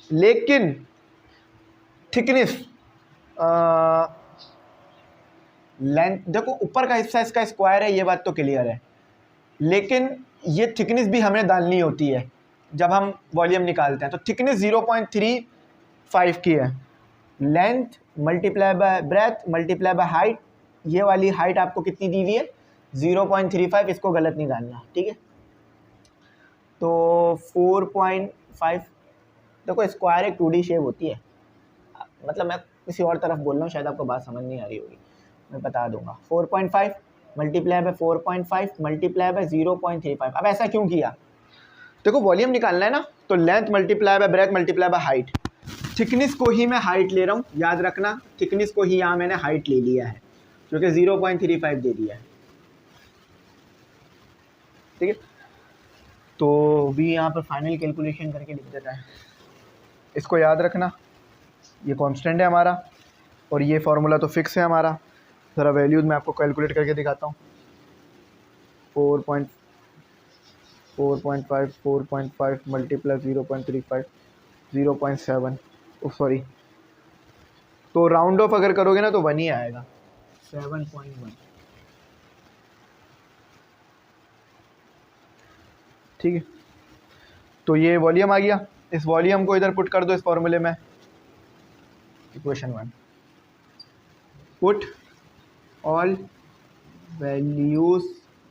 लेकिन थिकनेस, लेंथ, देखो ऊपर का हिस्सा इसका स्क्वायर है, ये बात तो क्लियर है, लेकिन ये थिकनेस भी हमें डालनी होती है जब हम वॉल्यूम निकालते हैं। तो थिकनेस 0.35 की है, length multiply by breath multiply by height, ये वाली हाइट आपको कितनी दी हुई है, 0.35, इसको गलत नहीं डालना, ठीक है। तो 4.5, देखो स्क्वायर एक 2D शेप होती है, मतलब मैं किसी और तरफ बोल रहा हूँ, शायद आपको बात समझ नहीं आ रही होगी, मैं बता दूंगा। 4.5 मल्टीप्लाई बाय 4.5 मल्टीप्लाई बाय 0.35। अब ऐसा क्यों किया, देखो वॉल्यूम निकालना है ना, तो length multiply by breath multiply by height. Thickness को ही मैं हाइट ले रहा हूँ, याद रखना, थिकनेस को ही यहाँ मैंने हाइट ले लिया है, जो कि 0.35 दे दिया है, ठीक है। तो भी यहाँ पर फाइनल कैलकुलेशन करके लिख देता है, इसको याद रखना, ये कांस्टेंट है हमारा, और ये फार्मूला तो फिक्स है हमारा। ज़रा वैल्यूज़ मैं आपको कैलकुलेट करके दिखाता हूँ। 4.5 मल्टीप्लस 0.35 0.7, सॉरी, तो राउंड ऑफ अगर करोगे ना तो 1 ही आएगा, 7.1, ठीक है। तो ये वॉल्यूम आ गया, इस वॉल्यूम को इधर पुट कर दो इस फॉर्मूले में, equation 1, put all values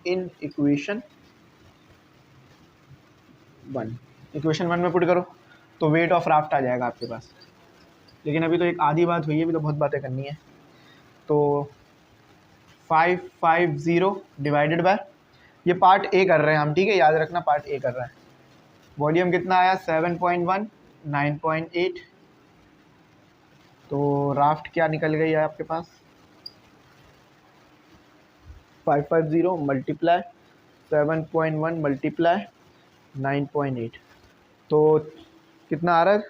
in equation 1। Equation 1 में पुट करो तो वेट ऑफ राफ्ट आ जाएगा आपके पास। लेकिन अभी तो एक आधी बात हुई है, अभी तो बहुत बातें करनी है। तो 550 डिवाइडेड बाय, ये पार्ट ए कर रहे हैं हम, ठीक है, याद रखना पार्ट ए कर रहे हैं। वॉल्यूम कितना आया, 7.1, 9.8। तो राफ्ट क्या निकल गई है आपके पास, 550 मल्टीप्लाई 7.1 मल्टीप्लाई 9.8, तो कितना आ रहा है,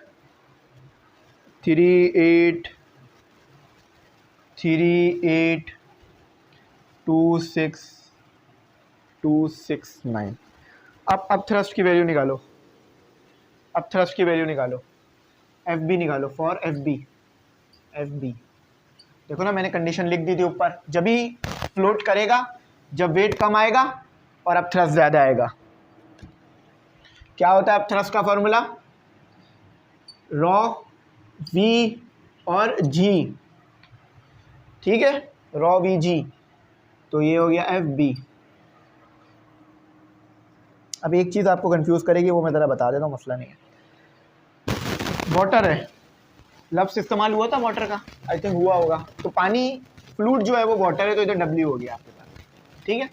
38,269। अब थ्रस्ट की वैल्यू निकालो, अब थ्रस्ट की वैल्यू निकालो, FB निकालो, फॉर FB। देखो ना मैंने कंडीशन लिख दी थी ऊपर, जब भी फ्लोट करेगा जब वेट कम आएगा और अब थ्रस्ट ज़्यादा आएगा। क्या होता है अब थ्रस्ट का फॉर्मूला, रॉ V और G ठीक है, रॉ वी जी, तो ये हो गया एफ बी। अब एक चीज़ आपको कंफ्यूज करेगी, वो मैं ज़रा बता देता हूँ, मसला नहीं है। वाटर है, लफ्ज़ इस्तेमाल हुआ था वाटर का, आई थिंक हुआ होगा। तो पानी फ्लूइड जो है वो वाटर है, तो इधर डब्ल्यू हो गया आपके पास। ठीक है,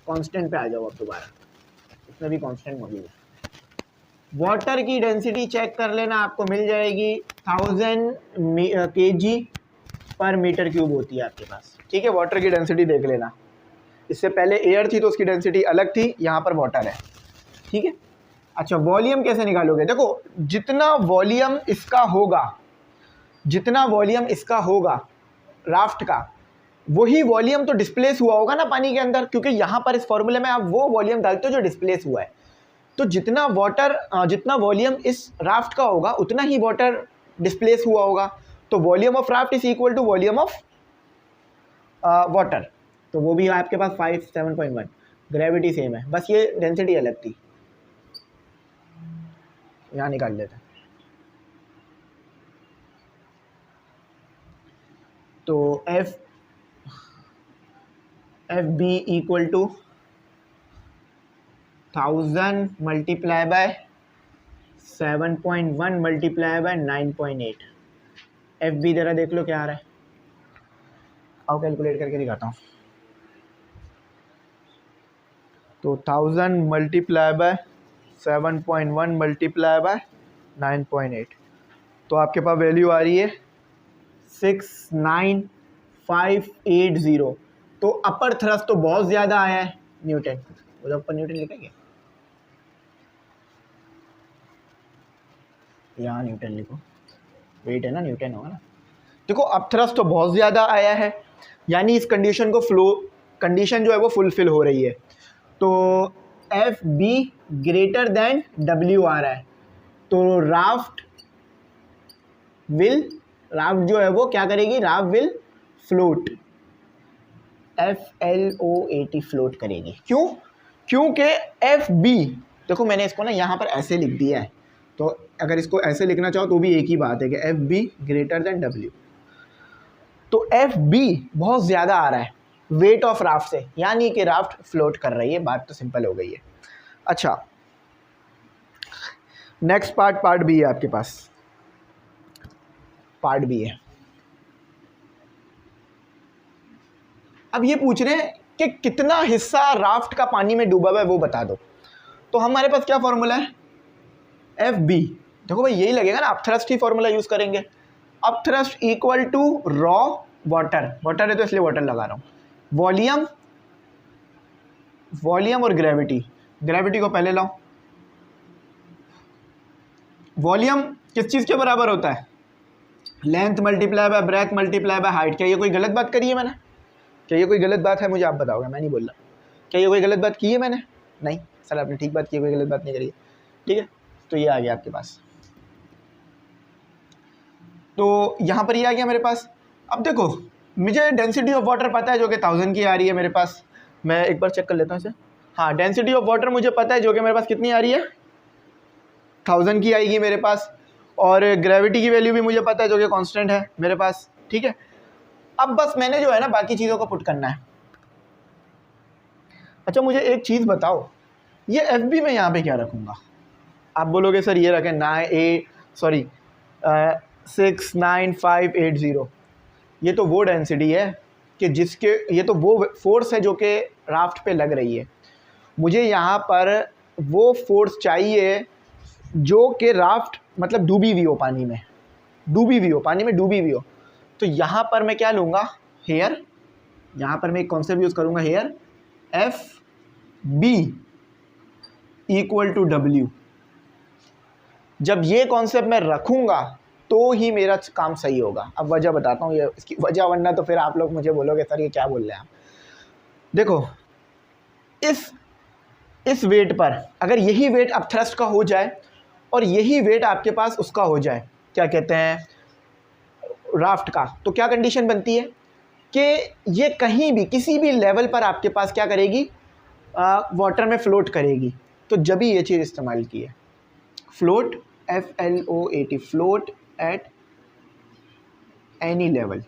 कांस्टेंट पे आ जाओ अब दोबारा, इसमें भी कांस्टेंट मौजूद है। वाटर की डेंसिटी चेक कर लेना, आपको मिल जाएगी 1000 kg पर मीटर क्यूब होती है आपके पास। ठीक है, वाटर की डेंसिटी देख लेना। इससे पहले एयर थी तो उसकी डेंसिटी अलग थी, यहाँ पर वाटर है। ठीक है, अच्छा वॉल्यूम कैसे निकालोगे? देखो जितना वॉल्यूम इसका होगा, जितना वॉल्यूम इसका होगा राफ्ट का, वही वॉल्यूम तो डिस्प्लेस हुआ होगा ना पानी के अंदर, क्योंकि यहाँ पर इस फॉर्मूले में आप वो वॉल्यूम डालते हो जो डिस्प्लेस हुआ है। तो जितना वॉल्यूम इस राफ्ट का होगा उतना ही वाटर डिस्प्लेस हुआ होगा। तो volume of raft is equal to volume of water. तो वो भी आपके पास 7.1, ग्रेविटी सेम है, बस ये डेंसिटी अलग थी। यहाँ निकाल लेते हैं। तो F B equal to 1000 multiply by 7.1 multiply by 9.8। F B जरा देख लो क्या आ रहा है, आओ कैलकुलेट करके दिखाता हूँ। तो 1000 मल्टीप्लाई बाय 7.1 मल्टीप्लाई बाय 9.8, तो आपके पास वैल्यू आ रही है 69580। तो अपर थ्रस्ट तो बहुत ज़्यादा आया है, न्यूटन, उधर ऊपर न्यूटन लिखा गया, यहाँ न्यूटन लिखो, वेट है ना, न्यूटन होगा ना। देखो अब थ्रस्ट तो बहुत ज़्यादा आया है, यानी इस कंडीशन को कंडीशन जो है वो फुलफिल हो रही है। तो F B greater than W आ रहा है, तो राफ्ट जो है वो क्या करेगी, raft will float, FLOAT float करेगी। क्यों? क्योंकि एफ बी, देखो मैंने इसको ना यहाँ पर ऐसे लिख दिया है, तो अगर इसको ऐसे लिखना चाहो तो भी एक ही बात है कि F B greater than W. तो एफ बी बहुत ज़्यादा आ रहा है वेट ऑफ राफ्ट से, यानी कि राफ्ट फ्लोट कर रही है, बात तो सिंपल हो गई है। अच्छा नेक्स्ट पार्ट बी है आपके पास, पार्ट बी है। अब ये पूछ रहे हैं कि कितना हिस्सा राफ्ट का पानी में डूबा हुआ है वो बता दो। तो हमारे पास क्या फॉर्मूला है, एफ बी, देखो भाई यही लगेगा ना, अपथ्रस्ट ही फॉर्मूला यूज करेंगे। Upthrust equal to rho water, water है तो इसलिए वाटर लगा रहा हूँ, वॉल्यूम और ग्रेविटी। ग्रेविटी को पहले लाओ, वॉल्यूम किस चीज़ के बराबर होता है, length multiply by breath multiply by height. क्या ये कोई गलत बात करी है मैंने? क्या ये कोई गलत बात है? मुझे आप बताओगे, मैं नहीं बोल रहा। क्या ये कोई गलत बात की है मैंने? नहीं सर, आपने ठीक बात की है, कोई गलत बात नहीं करी है। ठीक है, तो ये आ गया आपके पास, तो यहाँ पर ये आ गया मेरे पास। अब देखो मुझे डेंसिटी ऑफ वाटर पता है जो कि 1000 की आ रही है मेरे पास, मैं एक बार चेक कर लेता हूँ इसे। हाँ, डेंसिटी ऑफ वाटर मुझे पता है जो कि मेरे पास कितनी आ रही है, 1000 की आएगी मेरे पास, और ग्रेविटी की वैल्यू भी मुझे पता है जो कि कांस्टेंट है मेरे पास। ठीक है, अब बस मैंने जो है ना बाकी चीज़ों को पुट करना है। अच्छा मुझे एक चीज़ बताओ, ये एफ बी में यहाँ पे क्या रखूँगा? आप बोलोगे सर ये रखें 69580। ये तो वो डेंसिटी है कि जिसके, ये तो वो फोर्स है जो कि राफ्ट पे लग रही है। मुझे यहाँ पर वो फोर्स चाहिए जो कि राफ्ट मतलब डूबी हुई हो पानी में, डूबी हुई हो। तो यहाँ पर मैं क्या लूँगा, हेयर, यहाँ पर मैं एक कॉन्सेप्ट यूज़ करूँगा, here F B equal to W. जब ये कॉन्सेप्ट मैं रखूँगा तो ही मेरा काम सही होगा। अब वजह बताता हूँ, ये इसकी वजह, वरना तो फिर आप लोग मुझे बोलोगे सर ये क्या बोल रहे हैं आप। देखो इस वेट पर अगर यही वेट अब थ्रस्ट का हो जाए और यही वेट आपके पास उसका हो जाए, क्या कहते हैं, राफ्ट का, तो क्या कंडीशन बनती है कि ये कहीं भी किसी भी लेवल पर आपके पास क्या करेगी, वाटर में फ्लोट करेगी। तो जब ही ये चीज़ इस्तेमाल की है, float FLOAT, float at any level.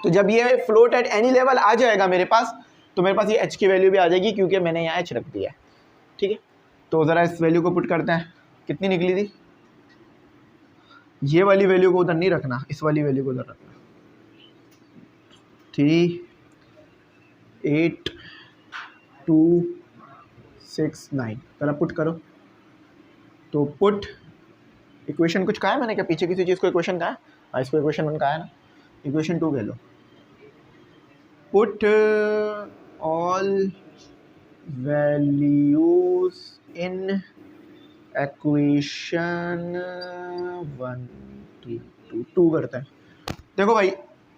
तो जब ये फ्लोट एट एनी लेवल आ जाएगा मेरे पास, तो मेरे पास ये एच की वैल्यू भी आ जाएगी, क्योंकि मैंने यहाँ एच रख दिया है। ठीक है, तो ज़रा इस वैल्यू को पुट करते हैं। कितनी निकली थी? ये वाली वैल्यू को उधर नहीं रखना, इस वाली वैल्यू को उधर रखना। 38269 ज़रा पुट करो। तो पुट इक्वेशन कुछ कहा है मैंने क्या? पीछे किसी चीज़ को इक्वेशन कहा है? हाँ, इसको इक्वेशन 1 कहा है ना, इक्वेशन 2 कह लो। Put all values in equation 1 2 करते हैं। देखो भाई,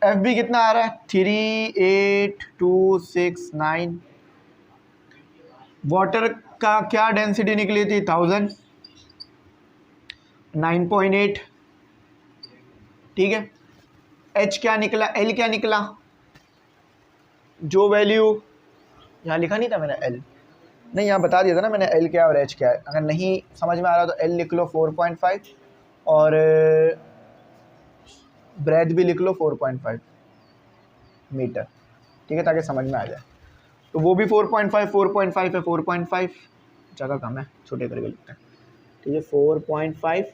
एफ बी कितना आ रहा है? 38269। वाटर का क्या डेंसिटी निकली थी? 1000, 9.8। ठीक है, एच क्या निकला? एल क्या निकला? जो वैल्यू यहाँ लिखा नहीं था मैंने, एल नहीं, यहाँ बता दिया था ना मैंने एल क्या और एच क्या है। अगर नहीं समझ में आ रहा तो एल लिख लो 4.5 और ब्रेथ भी लिख लो 4.5 मीटर। ठीक है, ताकि समझ में आ जाए। तो वो भी 4.5 है, 4.5 जगह कम है, छोटे करके लिखते हैं। ठीक है, 4.5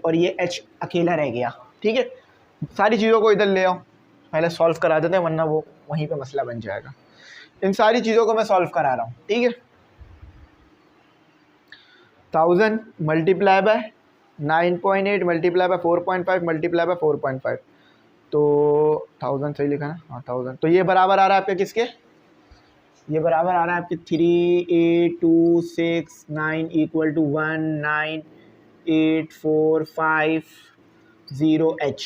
और ये एच अकेला रह गया। ठीक है, सारी चीज़ों को इधर ले आओ, पहले सॉल्व करा देते हैं, वरना वो वहीं पे मसला बन जाएगा। इन सारी चीज़ों को मैं सॉल्व करा रहा हूँ। ठीक है, 1000 multiply by 9.8 multiply by 4.5 multiply by 4.5, तो 1000 सही लिखा ना? हाँ 1000। तो ये बराबर आ रहा है आपके किसके? ये बराबर आ रहा है आपके 38269 इक्वल टू 19845 H।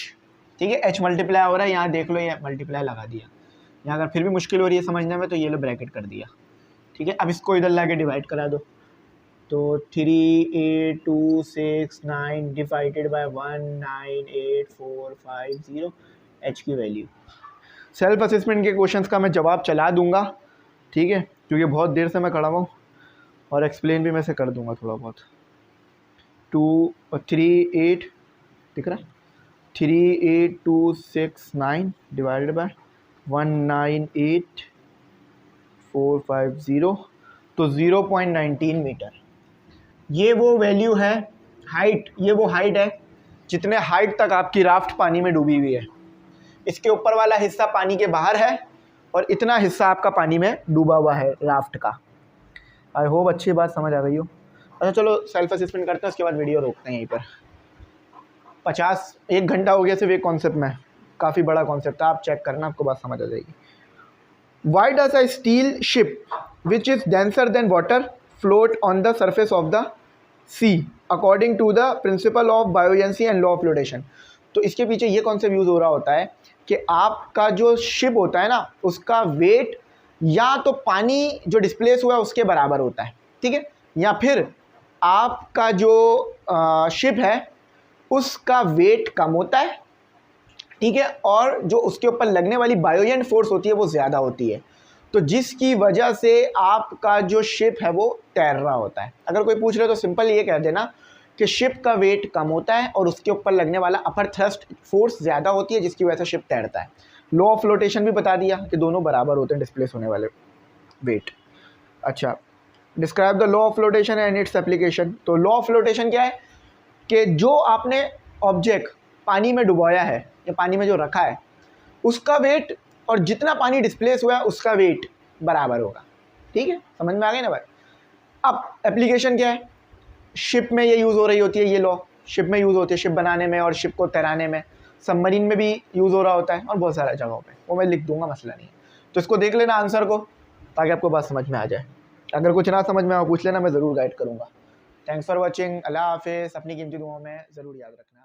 ठीक है, H मल्टीप्लाई हो रहा है, यहाँ देख लो, ये मल्टीप्लाई लगा दिया। यहाँ अगर फिर भी मुश्किल हो रही है समझने में, तो ये लो ब्रैकेट कर दिया। ठीक है, अब इसको इधर ला के डिवाइड करा दो। तो 38269 डिवाइडेड बाय 19845 H की वैल्यू। सेल्फ असेसमेंट के क्वेश्चंस का मैं जवाब चला दूंगा। ठीक है, क्योंकि बहुत देर से मैं खड़ा हूँ, और एक्सप्लेन भी मैं से कर दूंगा थोड़ा बहुत। 38 दिख रहा है, 38269 डिवाइडेड बाय 19845 तो 0.19 मीटर। ये वो वैल्यू है, हाइट, ये वो हाइट है जितने हाइट तक आपकी राफ्ट पानी में डूबी हुई है। इसके ऊपर वाला हिस्सा पानी के बाहर है और इतना हिस्सा आपका पानी में डूबा हुआ है राफ्ट का। आई होप अच्छी बात समझ आ गई हो। अच्छा चलो सेल्फ असेसमेंट करते हैं, उसके बाद वीडियो रोकते हैं यहीं पर। 1 घंटा हो गया सिर्फ एक कॉन्सेप्ट में, काफ़ी बड़ा कॉन्सेप्ट है, आप चेक करना, आपको बात समझ आ जाएगी। Why does a steel ship which is denser than water float on the surface of the sea according to the principle of buoyancy and law of flotation. तो इसके पीछे ये कॉन्सेप्ट यूज़ हो रहा होता है कि आपका जो शिप होता है ना, उसका वेट या तो पानी जो डिस्प्लेस हुआ है उसके बराबर होता है। ठीक है, या फिर आपका जो शिप है उसका वेट कम होता है। ठीक है, और जो उसके ऊपर लगने वाली बायोजेंट फोर्स होती है वो ज़्यादा होती है, तो जिसकी वजह से आपका जो शिप है वो तैर रहा होता है। अगर कोई पूछ रहे तो सिंपल ये कह देना कि शिप का वेट कम होता है और उसके ऊपर लगने वाला अपर थ्रस्ट फोर्स ज़्यादा होती है, जिसकी वजह से शिप तैरता है। लॉ ऑफ फ्लोटेशन भी बता दिया कि दोनों बराबर होते हैं डिस्प्लेस होने वाले वेट। अच्छा, describe the law of flotation and its application. तो लॉ ऑफ फ्लोटेशन क्या है कि जो आपने ऑब्जेक्ट पानी में डुबोया है या पानी में जो रखा है, उसका वेट और जितना पानी डिस्प्लेस हुआ है उसका वेट बराबर होगा। ठीक है, समझ में आ गई ना भाई। अब एप्लीकेशन क्या है? शिप में ये यूज़ हो रही होती है, ये लॉ शिप में यूज़ होती है, शिप बनाने में और शिप को तैराने में, सबमरीन में भी यूज़ हो रहा होता है और बहुत सारे जगहों पे, वो मैं लिख दूंगा, मसला नहीं है। तो इसको देख लेना आंसर को, ताकि आपको बात समझ में आ जाए। अगर कुछ ना समझ में आओ पूछ लेना, मैं ज़रूर गाइड करूँगा। थैंक्स फॉर वॉचिंग, अल्लाह हाफिज़। अपनी कीमती दुआओं में ज़रूर याद रखना।